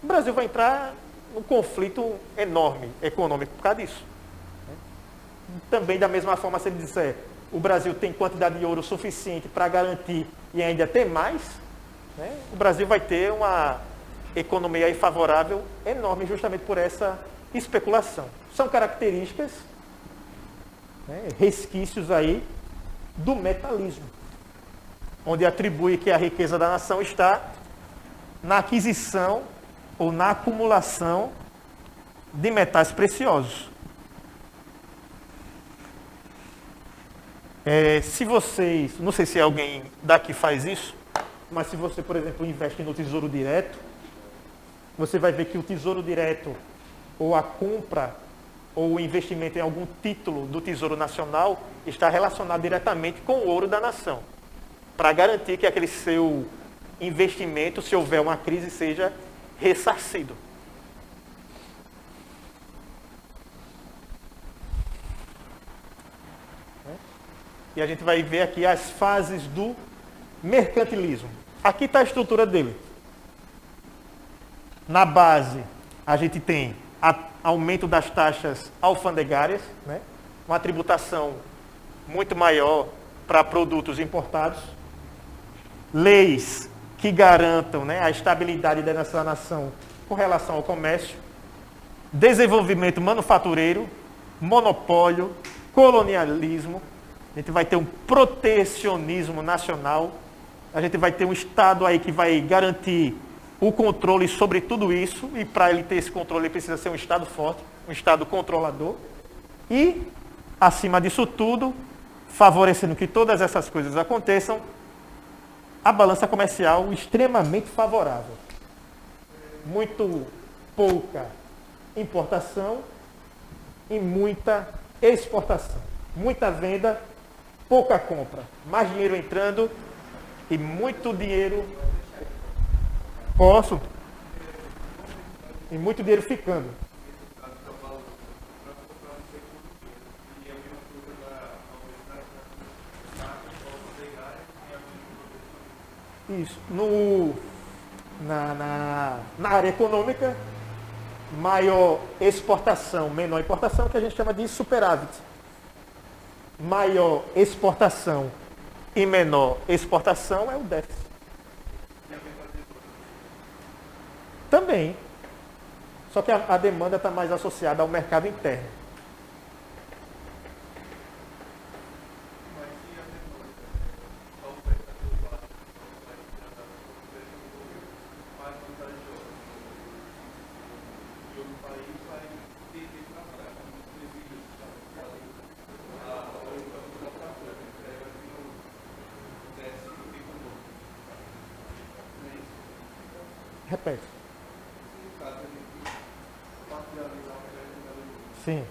O Brasil vai entrar num conflito enorme econômico por causa disso. Também, da mesma forma, se ele disser: o Brasil tem quantidade de ouro suficiente para garantir e ainda ter mais, né, o Brasil vai ter uma economia aí favorável enorme justamente por essa especulação. São características, né, resquícios aí do metalismo, onde atribui que a riqueza da nação está na aquisição ou na acumulação de metais preciosos. Se vocês, não sei se alguém daqui faz isso, mas se você, por exemplo, investe no Tesouro Direto, você vai ver que o Tesouro Direto, ou a compra, ou o investimento em algum título do Tesouro Nacional, está relacionado diretamente com o ouro da nação, para garantir que aquele seu investimento, se houver uma crise, seja ressarcido. E a gente vai ver aqui as fases do mercantilismo. Aqui está a estrutura dele. Na base, a gente tem aumento das taxas alfandegárias, né? Uma tributação muito maior para produtos importados. Leis que garantam, né, a estabilidade dessa nação com relação ao comércio. Desenvolvimento manufatureiro, monopólio, colonialismo. A gente vai ter um protecionismo nacional, a gente vai ter um Estado aí que vai garantir o controle sobre tudo isso, e para ele ter esse controle ele precisa ser um Estado forte, um Estado controlador, e, acima disso tudo, favorecendo que todas essas coisas aconteçam, a balança comercial extremamente favorável. Muito pouca importação e muita exportação. Muita venda, pouca compra, mais dinheiro entrando e muito dinheiro. Posso? E muito dinheiro ficando. Isso. Na área econômica, maior exportação, menor importação, que a gente chama de superávit. Maior exportação e menor exportação é o déficit. Também. Só que a demanda está mais associada ao mercado interno. Repete. Sim.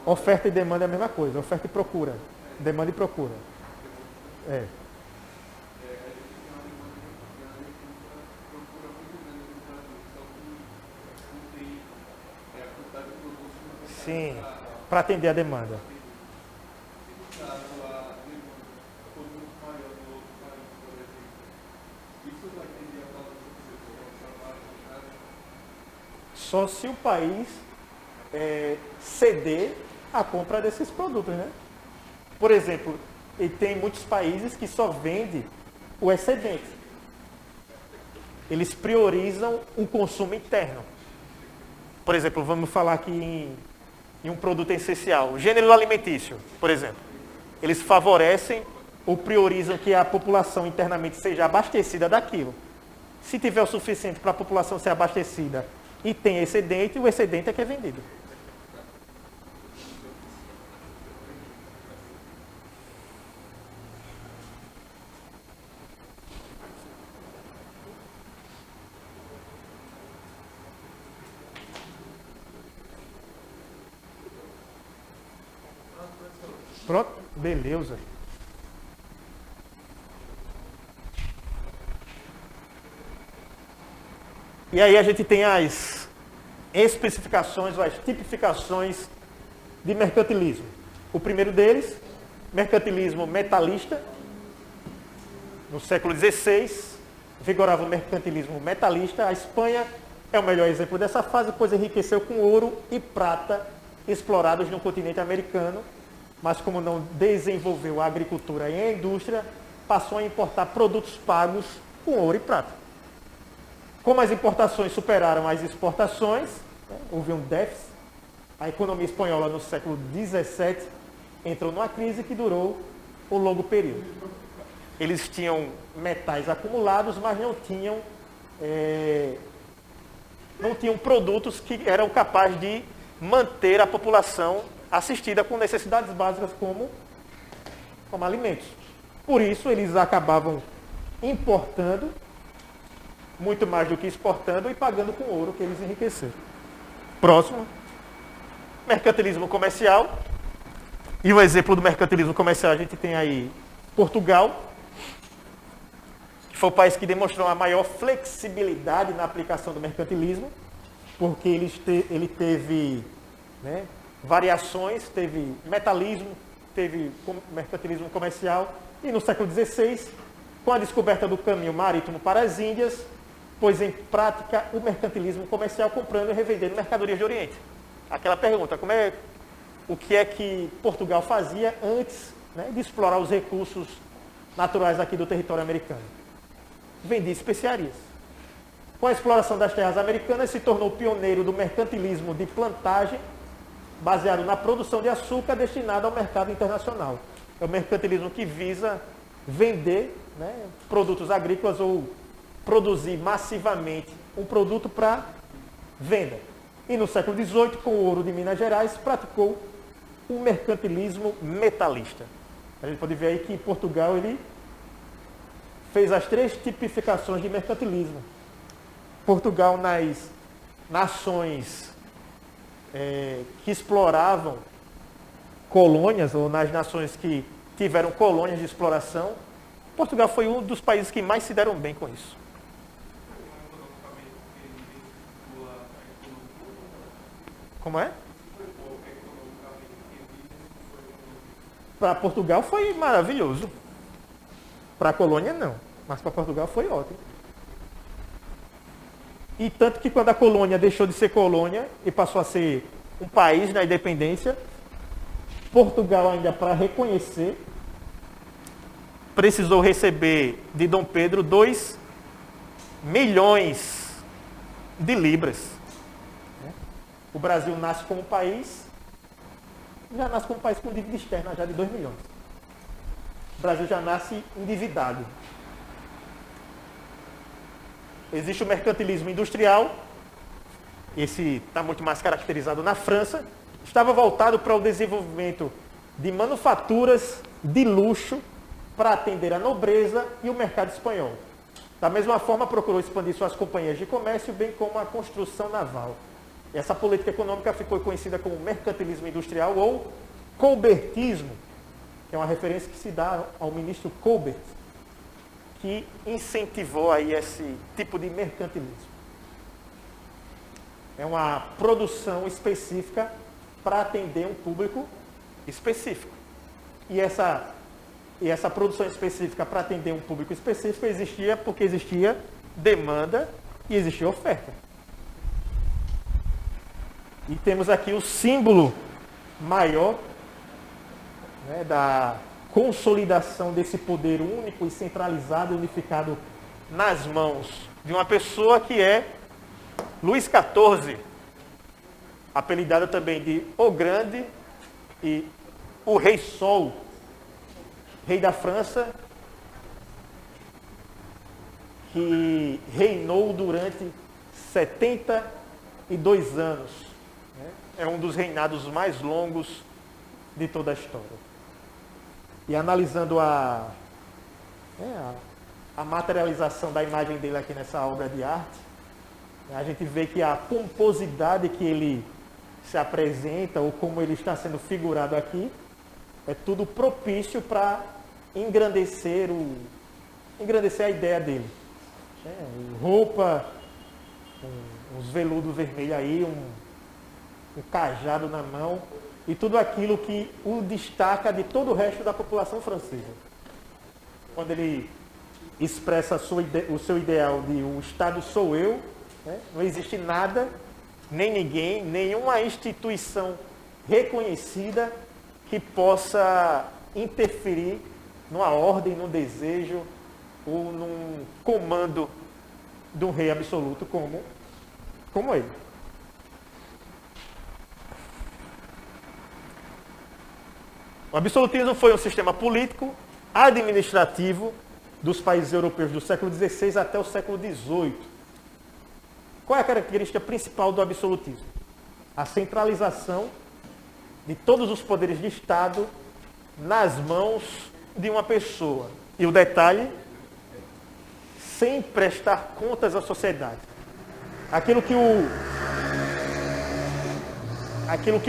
Oferta e demanda é a mesma coisa. Oferta e procura. Demanda e procura. É. Sim. Para atender a demanda. Só se o país ceder a compra desses produtos, né? Por exemplo, e tem muitos países que só vendem o excedente. Eles priorizam o consumo interno. Por exemplo, vamos falar aqui em um produto essencial, gênero alimentício, por exemplo. Eles favorecem ou priorizam que a população internamente seja abastecida daquilo. Se tiver o suficiente para a população ser abastecida e tem excedente, o excedente é que é vendido. Pronto? Beleza. E aí a gente tem as especificações, ou as tipificações de mercantilismo. O primeiro deles, mercantilismo metalista. No século XVI, vigorava o mercantilismo metalista. A Espanha é o melhor exemplo dessa fase, pois enriqueceu com ouro e prata explorados no continente americano, mas como não desenvolveu a agricultura e a indústria, passou a importar produtos pagos com ouro e prata. Como as importações superaram as exportações, houve um déficit, a economia espanhola no século XVII entrou numa crise que durou um longo período. Eles tinham metais acumulados, mas não tinham produtos que eram capazes de manter a população assistida com necessidades básicas como alimentos. Por isso, eles acabavam importando muito mais do que exportando e pagando com ouro que eles enriqueceram. Próximo, mercantilismo comercial. E o exemplo do mercantilismo comercial a gente tem aí Portugal, que foi o país que demonstrou a maior flexibilidade na aplicação do mercantilismo, porque ele teve variações, teve metalismo, teve mercantilismo comercial, e no século XVI, com a descoberta do caminho marítimo para as Índias, pôs em prática o mercantilismo comercial, comprando e revendendo mercadorias de Oriente. Aquela pergunta, o que é que Portugal fazia antes de explorar os recursos naturais aqui do território americano? Vendia especiarias. Com a exploração das terras americanas, se tornou pioneiro do mercantilismo de plantagem, baseado na produção de açúcar destinado ao mercado internacional. É o mercantilismo que visa vender produtos agrícolas ou produzir massivamente um produto para venda. E no século XVIII, com o ouro de Minas Gerais, praticou o mercantilismo metalista. A gente pode ver aí que Portugal ele fez as 3 tipificações de mercantilismo. Portugal, nas nações que exploravam colônias, ou nas nações que tiveram colônias de exploração, Portugal foi um dos países que mais se deram bem com isso. Como é? Para Portugal foi maravilhoso. Para a colônia não, mas para Portugal foi ótimo. E tanto que quando a colônia deixou de ser colônia e passou a ser um país na independência, Portugal ainda para reconhecer, precisou receber de Dom Pedro 2 milhões de libras. O Brasil nasce como país, já nasce como país com dívida externa já de 2 milhões. O Brasil já nasce endividado. Existe o mercantilismo industrial, esse está muito mais caracterizado na França, estava voltado para o desenvolvimento de manufaturas de luxo para atender a nobreza e o mercado espanhol. Da mesma forma, procurou expandir suas companhias de comércio, bem como a construção naval. Essa política econômica ficou conhecida como mercantilismo industrial ou colbertismo, que é uma referência que se dá ao ministro Colbert, que incentivou aí esse tipo de mercantilismo. É uma produção específica para atender um público específico. E essa produção específica para atender um público específico existia porque existia demanda e existia oferta. E temos aqui o símbolo maior da consolidação desse poder único e centralizado, unificado nas mãos de uma pessoa que é Luís XIV, apelidado também de O Grande e o Rei Sol. rei da França, que reinou durante 72 anos. Né? É um dos reinados mais longos de toda a história. E analisando a materialização da imagem dele aqui nessa obra de arte, a gente vê que a pomposidade que ele se apresenta, ou como ele está sendo figurado aqui, é tudo propício para engrandecer a ideia dele. Roupa, uns veludos vermelhos aí, um cajado na mão, e tudo aquilo que o destaca de todo o resto da população francesa. Quando ele expressa o seu ideal de o Estado sou eu, né? Não existe nada, nem ninguém, nenhuma instituição reconhecida que possa interferir numa ordem, num desejo ou num comando de um rei absoluto como ele. O absolutismo foi um sistema político, administrativo dos países europeus do século XVI até o século XVIII. Qual é a característica principal do absolutismo? A centralização de todos os poderes de Estado nas mãos de uma pessoa. E o detalhe, sem prestar contas à sociedade. Aquilo que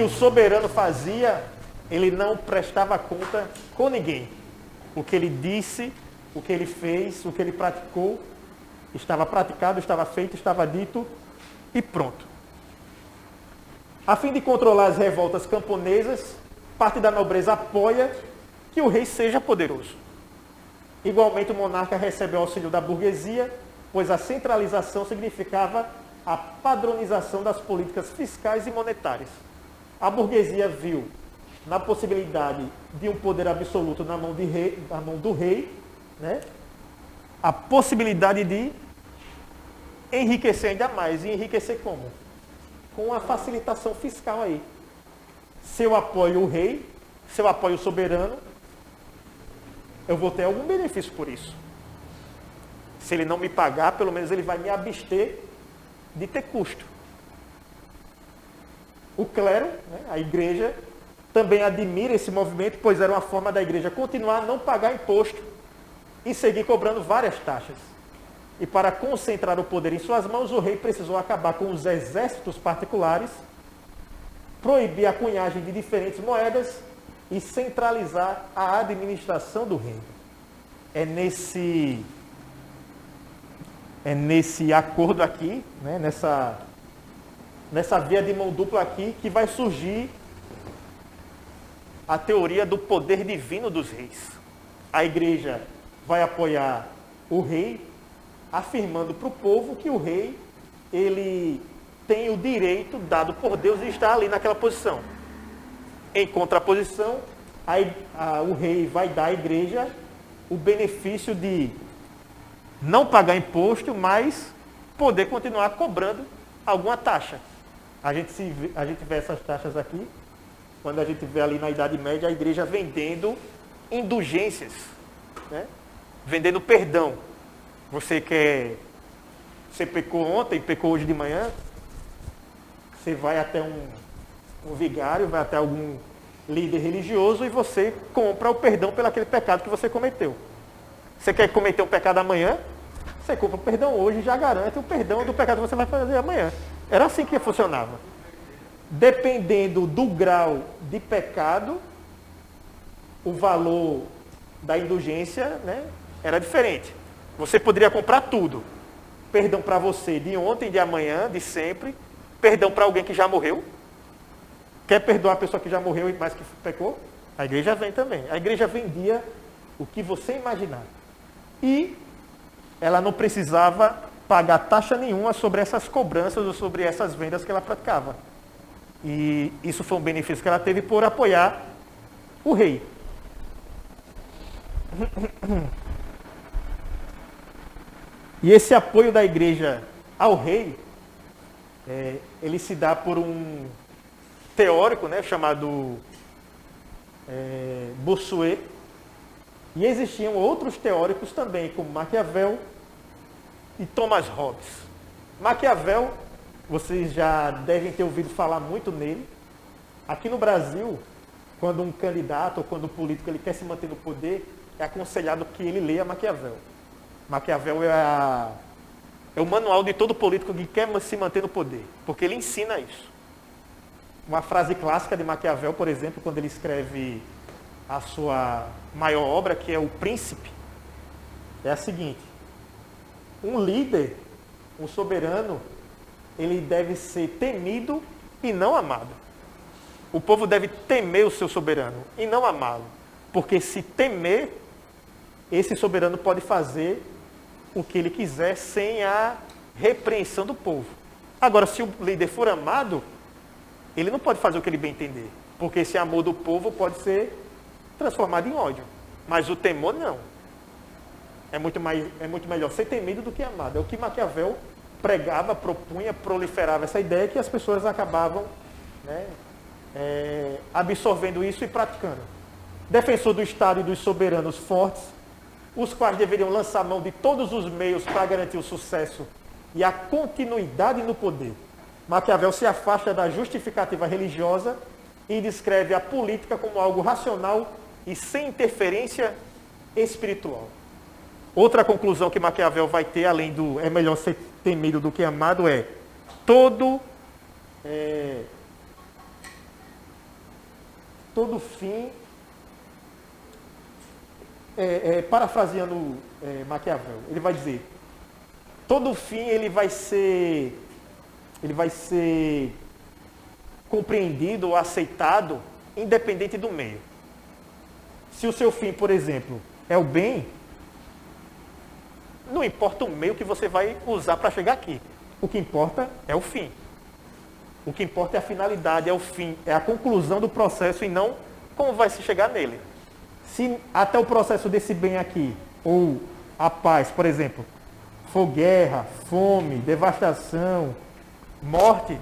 o soberano fazia, ele não prestava conta com ninguém. O que ele disse, o que ele fez, o que ele praticou, estava praticado, estava feito, estava dito e pronto. A fim de controlar as revoltas camponesas, parte da nobreza apoia que o rei seja poderoso. Igualmente, o monarca recebe o auxílio da burguesia, pois a centralização significava a padronização das políticas fiscais e monetárias. A burguesia viu na possibilidade de um poder absoluto na mão do rei, né, a possibilidade de enriquecer ainda mais. E enriquecer como? Com a facilitação fiscal aí. Se eu apoio o rei, se eu apoio o soberano, eu vou ter algum benefício por isso. Se ele não me pagar, pelo menos ele vai me abster de ter custo. O clero, né, a igreja, também admira esse movimento, pois era uma forma da igreja continuar a não pagar imposto e seguir cobrando várias taxas. E para concentrar o poder em suas mãos, o rei precisou acabar com os exércitos particulares, proibir a cunhagem de diferentes moedas e centralizar a administração do reino. É nesse acordo aqui, né, nessa via de mão dupla aqui, que vai surgir a teoria do poder divino dos reis. A igreja vai apoiar o rei, afirmando para o povo que o rei, ele tem o direito dado por Deus de estar ali naquela posição. Em contraposição, o rei vai dar à igreja o benefício de não pagar imposto, mas poder continuar cobrando alguma taxa. A gente vê essas taxas aqui, quando a gente vê ali na Idade Média a igreja vendendo indulgências, né? Vendendo perdão. Você pecou ontem, pecou hoje de manhã, você vai até um vigário, vai até algum líder religioso e você compra o perdão pelo aquele pecado que você cometeu. Você quer cometer um pecado amanhã? Você compra o perdão hoje e já garante o perdão do pecado que você vai fazer amanhã. Era assim que funcionava. Dependendo do grau de pecado, o valor da indulgência, né, era diferente. Você poderia comprar tudo. Perdão para você de ontem, de amanhã, de sempre. Perdão para alguém que já morreu. Quer perdoar a pessoa que já morreu e mais que pecou? A igreja vem também. A igreja vendia o que você imaginar. E ela não precisava pagar taxa nenhuma sobre essas cobranças ou sobre essas vendas que ela praticava. E isso foi um benefício que ela teve por apoiar o rei. E esse apoio da igreja ao rei, ele se dá por um teórico, né, chamado Bossuet, E existiam outros teóricos também, como Maquiavel e Thomas Hobbes. Maquiavel, vocês já devem ter ouvido falar muito nele. Aqui no Brasil, quando um candidato ou quando um político ele quer se manter no poder, é aconselhado que ele leia Maquiavel. Maquiavel é o manual de todo político que quer se manter no poder, porque ele ensina isso. Uma frase clássica de Maquiavel, por exemplo, quando ele escreve a sua maior obra, que é O Príncipe, é a seguinte: um líder, um soberano, ele deve ser temido e não amado. O povo deve temer o seu soberano e não amá-lo, porque se temer, esse soberano pode fazer o que ele quiser sem a repreensão do povo. Agora, se o líder for amado, ele não pode fazer o que ele bem entender, porque esse amor do povo pode ser transformado em ódio, mas o temor não. É muito melhor ser temido do que amado. É o que Maquiavel pregava, propunha, proliferava essa ideia, que as pessoas acabavam, né, absorvendo isso e praticando. Defensor do Estado e dos soberanos fortes, os quais deveriam lançar mão de todos os meios para garantir o sucesso e a continuidade no poder. Maquiavel se afasta da justificativa religiosa e descreve a política como algo racional e sem interferência espiritual. Outra conclusão que Maquiavel vai ter, além do é melhor ser temido do que amado, é todo fim, parafraseando Maquiavel, ele vai dizer, todo fim ele vai ser compreendido ou aceitado independente do meio. Se o seu fim, por exemplo, é o bem, não importa o meio que você vai usar para chegar aqui. O que importa é o fim. O que importa é a finalidade, é o fim, é a conclusão do processo e não como vai se chegar nele. Se até o processo desse bem aqui, ou a paz, por exemplo, for guerra, fome, devastação, morte,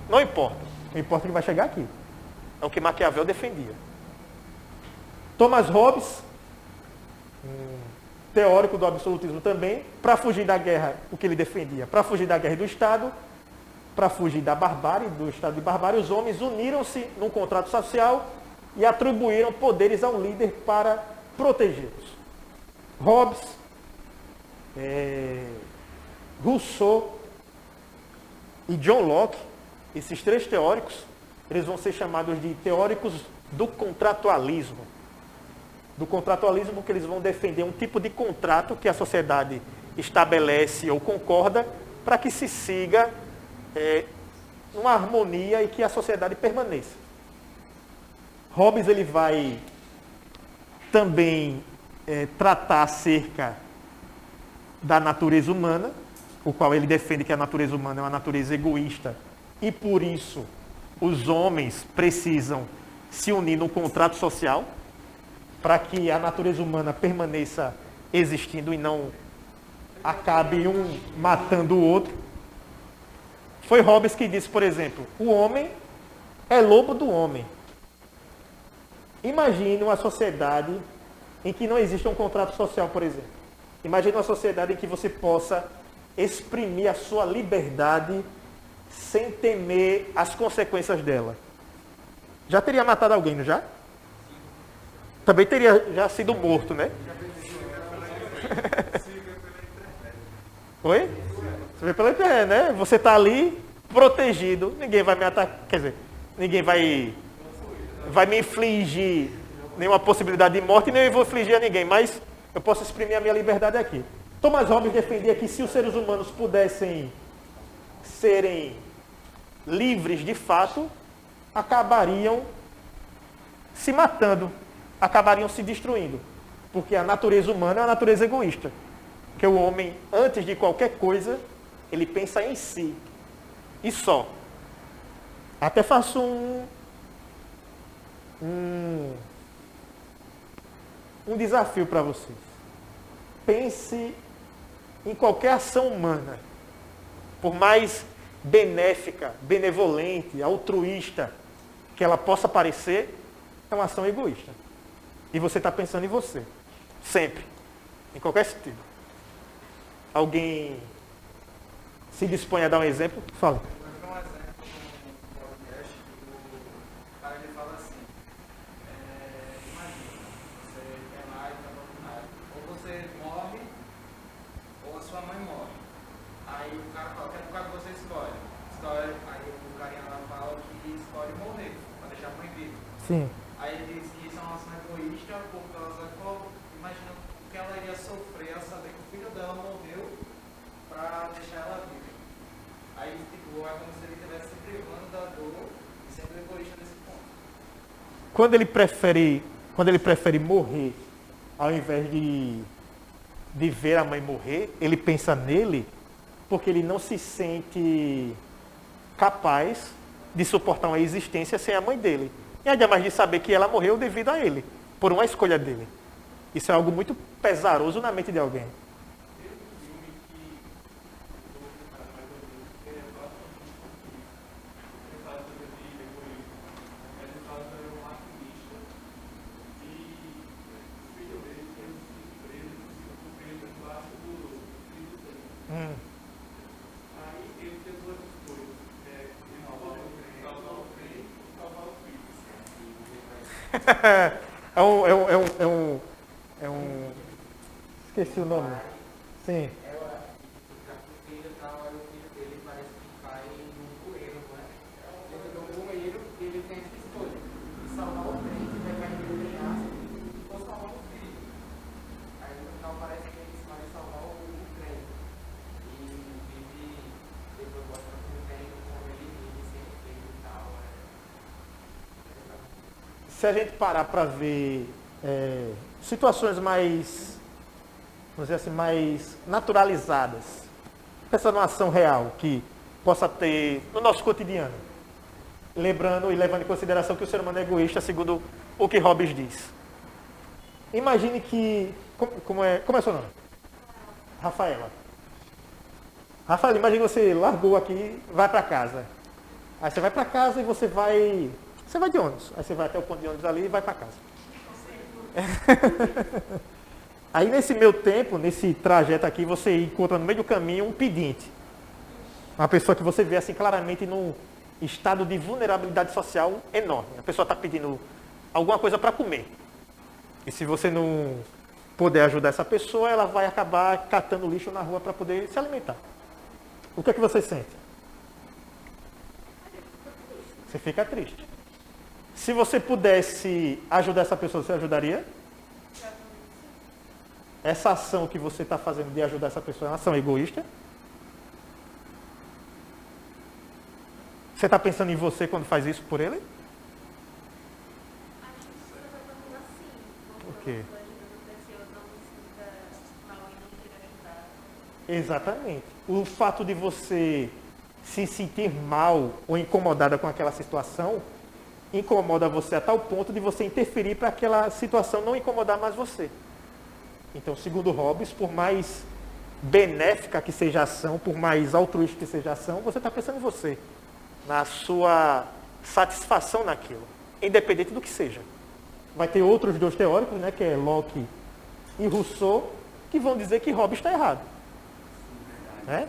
não importa. Não importa que vai chegar aqui. É o que Maquiavel defendia. Thomas Hobbes, teórico do absolutismo também, para fugir da guerra, o que ele defendia? Para fugir da guerra e do Estado, para fugir da barbárie, do estado de barbárie, os homens uniram-se num contrato social e atribuíram poderes ao líder para protegê-los. Hobbes, Rousseau e John Locke, esses três teóricos, eles vão ser chamados de teóricos do contratualismo. Do contratualismo, que eles vão defender um tipo de contrato que a sociedade estabelece ou concorda para que se siga uma harmonia e que a sociedade permaneça. Hobbes ele vai também tratar acerca da natureza humana, o qual ele defende que a natureza humana é uma natureza egoísta e por isso os homens precisam se unir num contrato social para que a natureza humana permaneça existindo e não acabe um matando o outro. Foi Hobbes que disse, por exemplo, o homem é lobo do homem. Imagine uma sociedade em que não existe um contrato social, por exemplo. Imagine uma sociedade em que você possa exprimir a sua liberdade sem temer as consequências dela. Já teria matado alguém, não já? Também teria já sido morto, né? Oi? Você vê pela internet, né? Você está ali, protegido, ninguém vai me atacar, quer dizer, ninguém vai me infligir nenhuma possibilidade de morte, nem eu vou infligir a ninguém, mas eu posso exprimir a minha liberdade aqui. Thomas Hobbes defendia que se os seres humanos pudessem serem livres de fato, acabariam se matando, acabariam se destruindo, porque a natureza humana é uma natureza egoísta, que o homem, antes de qualquer coisa, ele pensa em si, e só. Até faço um desafio para vocês. Pense em qualquer ação humana, por mais benéfica, benevolente, altruísta que ela possa parecer, é uma ação egoísta. E você está pensando em você. Sempre. Em qualquer sentido. Alguém se dispõe a dar um exemplo? Fala. Vou dar um exemplo no podcast que o cara ele fala assim, imagina, você tem lá e tá vacinado. Ou você morre, ou a sua mãe morre. Aí o cara fala, qual que você escolhe? Aí o carinha lá fala que escolhe morrer, pra deixar a mãe viva. Sim. Aí ele diz que isso é uma ação egoísta por causa imagina o que ela iria sofrer ao saber que o filho dela morreu para deixar ela viva. Aí tipo, é como se ele estivesse se privando da dor e sendo egoísta nesse ponto. Quando ele prefere morrer ao invés de ver a mãe morrer, ele pensa nele porque ele não se sente capaz de suportar uma existência sem a mãe dele. E ainda mais de saber que ela morreu devido a ele, por uma escolha dele. Isso é algo muito pesaroso na mente de alguém. Esqueci o nome. Sim. O filho dele parece que cai num bueiro, né? Dentro do bueiro ele tem essa escolha de salvar o trem que vai cair no penhasco ou salvar o filho. Aí no final parece que ele escolhe salvar o trem. E vive, depois mostra que o trem como ele vive sem filho e tal. Se a gente parar para ver situações mais, vamos dizer assim, mais naturalizadas, pensando numa ação real que possa ter no nosso cotidiano, lembrando e levando em consideração que o ser humano é egoísta, segundo o que Hobbes diz. Imagine que, como é seu nome? Rafaela. Rafaela, imagine que você largou aqui e vai para casa. Aí você vai para casa e você vai de ônibus. Aí você vai até o ponto de ônibus ali e vai para casa. Aí nesse meio tempo, nesse trajeto aqui, você encontra no meio do caminho um pedinte. Uma pessoa que você vê assim claramente num estado de vulnerabilidade social enorme. A pessoa está pedindo alguma coisa para comer. E se você não puder ajudar essa pessoa, ela vai acabar catando lixo na rua para poder se alimentar. O que é que você sente? Você fica triste. Se você pudesse ajudar essa pessoa, você ajudaria? Essa ação que você está fazendo de ajudar essa pessoa é uma ação egoísta? Você está pensando em você quando faz isso por ele? Acho que isso está falando assim. O quê? Pessoa não se sinta mal e não queira ajudar. Exatamente. O fato de você se sentir mal ou incomodada com aquela situação incomoda você a tal ponto de você interferir para aquela situação não incomodar mais você. Então, segundo Hobbes, por mais benéfica que seja a ação, por mais altruísta que seja a ação, você está pensando em você, na sua satisfação naquilo, independente do que seja. Vai ter outros dois teóricos, né, que é Locke e Rousseau, que vão dizer que Hobbes está errado. Né?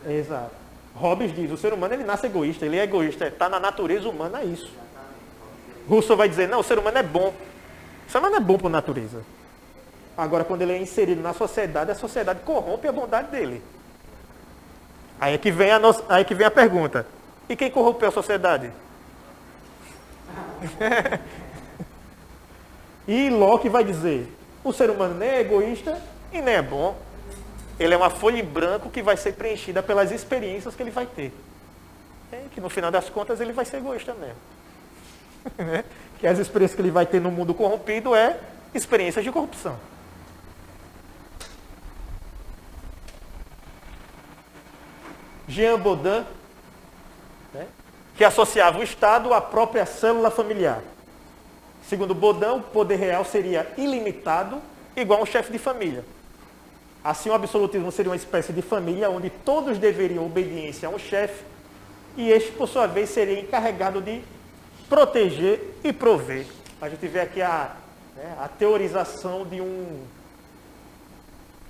Exato. Hobbes diz, o ser humano ele nasce egoísta, ele é egoísta, está na natureza humana isso. Rousseau vai dizer, não, o ser humano é bom. O ser humano é bom por natureza. Agora, quando ele é inserido na sociedade, a sociedade corrompe a bondade dele. Aí é que vem a pergunta. E quem corrompeu a sociedade? E Locke vai dizer, o ser humano nem é egoísta e nem é bom. Ele é uma folha em branco que vai ser preenchida pelas experiências que ele vai ter. Que no final das contas ele vai ser egoísta mesmo. Que as experiências que ele vai ter no mundo corrompido é experiências de corrupção. Jean Baudin, né, que associava o Estado à própria célula familiar. Segundo Baudin, o poder real seria ilimitado, igual a um chefe de família. Assim, o absolutismo seria uma espécie de família onde todos deveriam obediência a um chefe e este, por sua vez, seria encarregado de proteger e prover a gente vê aqui a teorização de um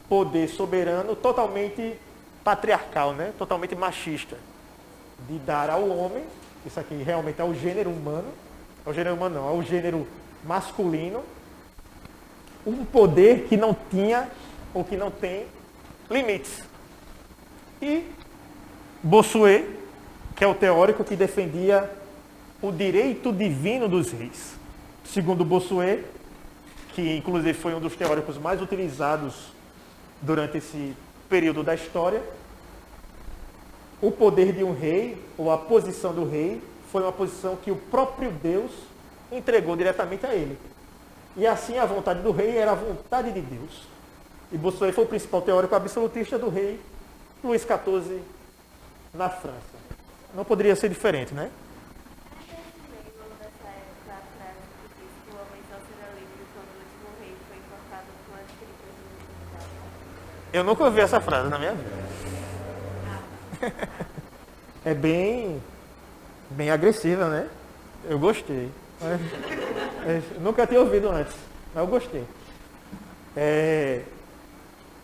poder soberano totalmente patriarcal, né? Totalmente machista, de dar ao homem, isso aqui realmente é o gênero humano, é o gênero humano não, é o gênero masculino, um poder que não tinha ou que não tem limites. E Bossuet, que é o teórico que defendia o direito divino dos reis. Segundo Bossuet, que inclusive foi um dos teóricos mais utilizados durante esse período da história, o poder de um rei, ou a posição do rei, foi uma posição que o próprio Deus entregou diretamente a ele. E assim a vontade do rei era a vontade de Deus. E Bossuet foi o principal teórico absolutista do rei Luís XIV na França. Não poderia ser diferente, né? Eu nunca ouvi essa frase na minha vida. É bem agressiva, né? Eu gostei. Nunca tinha ouvido antes, mas eu gostei.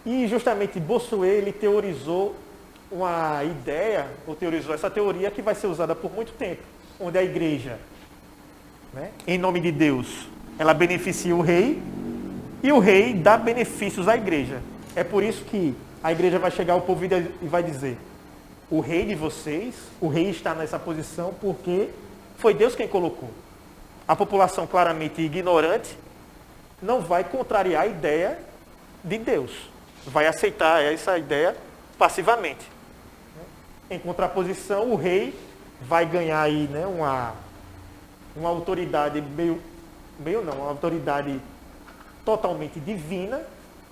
E justamente Bossuet, ele teorizou uma ideia, ou teorizou essa teoria que vai ser usada por muito tempo, onde a igreja, né, em nome de Deus, ela beneficia o rei, e o rei dá benefícios à igreja. É por isso que a igreja vai chegar ao povo e vai dizer: o rei de vocês, o rei está nessa posição porque foi Deus quem colocou. A população claramente ignorante não vai contrariar a ideia de Deus. Vai aceitar essa ideia passivamente. Em contraposição, o rei vai ganhar aí, né, uma autoridade uma autoridade totalmente divina,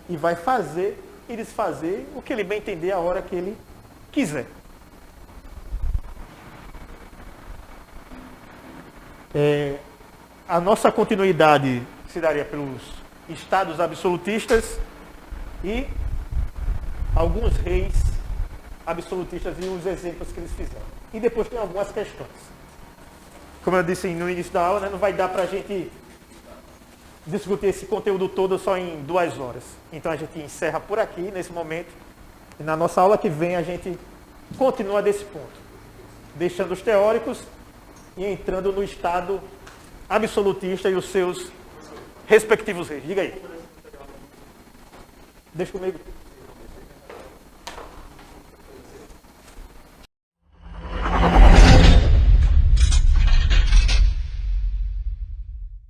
e vai fazer e desfazer o que ele bem entender a hora que ele quiser. A nossa continuidade se daria pelos estados absolutistas e alguns reis absolutistas e os exemplos que eles fizeram. E depois tem algumas questões. Como eu disse no início da aula, né, não vai dar para a gente discutir esse conteúdo todo só em 2 horas. Então a gente encerra por aqui, nesse momento. E na nossa aula que vem a gente continua desse ponto. Deixando os teóricos e entrando no estado absolutista e os seus respectivos reis. Diga aí. Deixa comigo.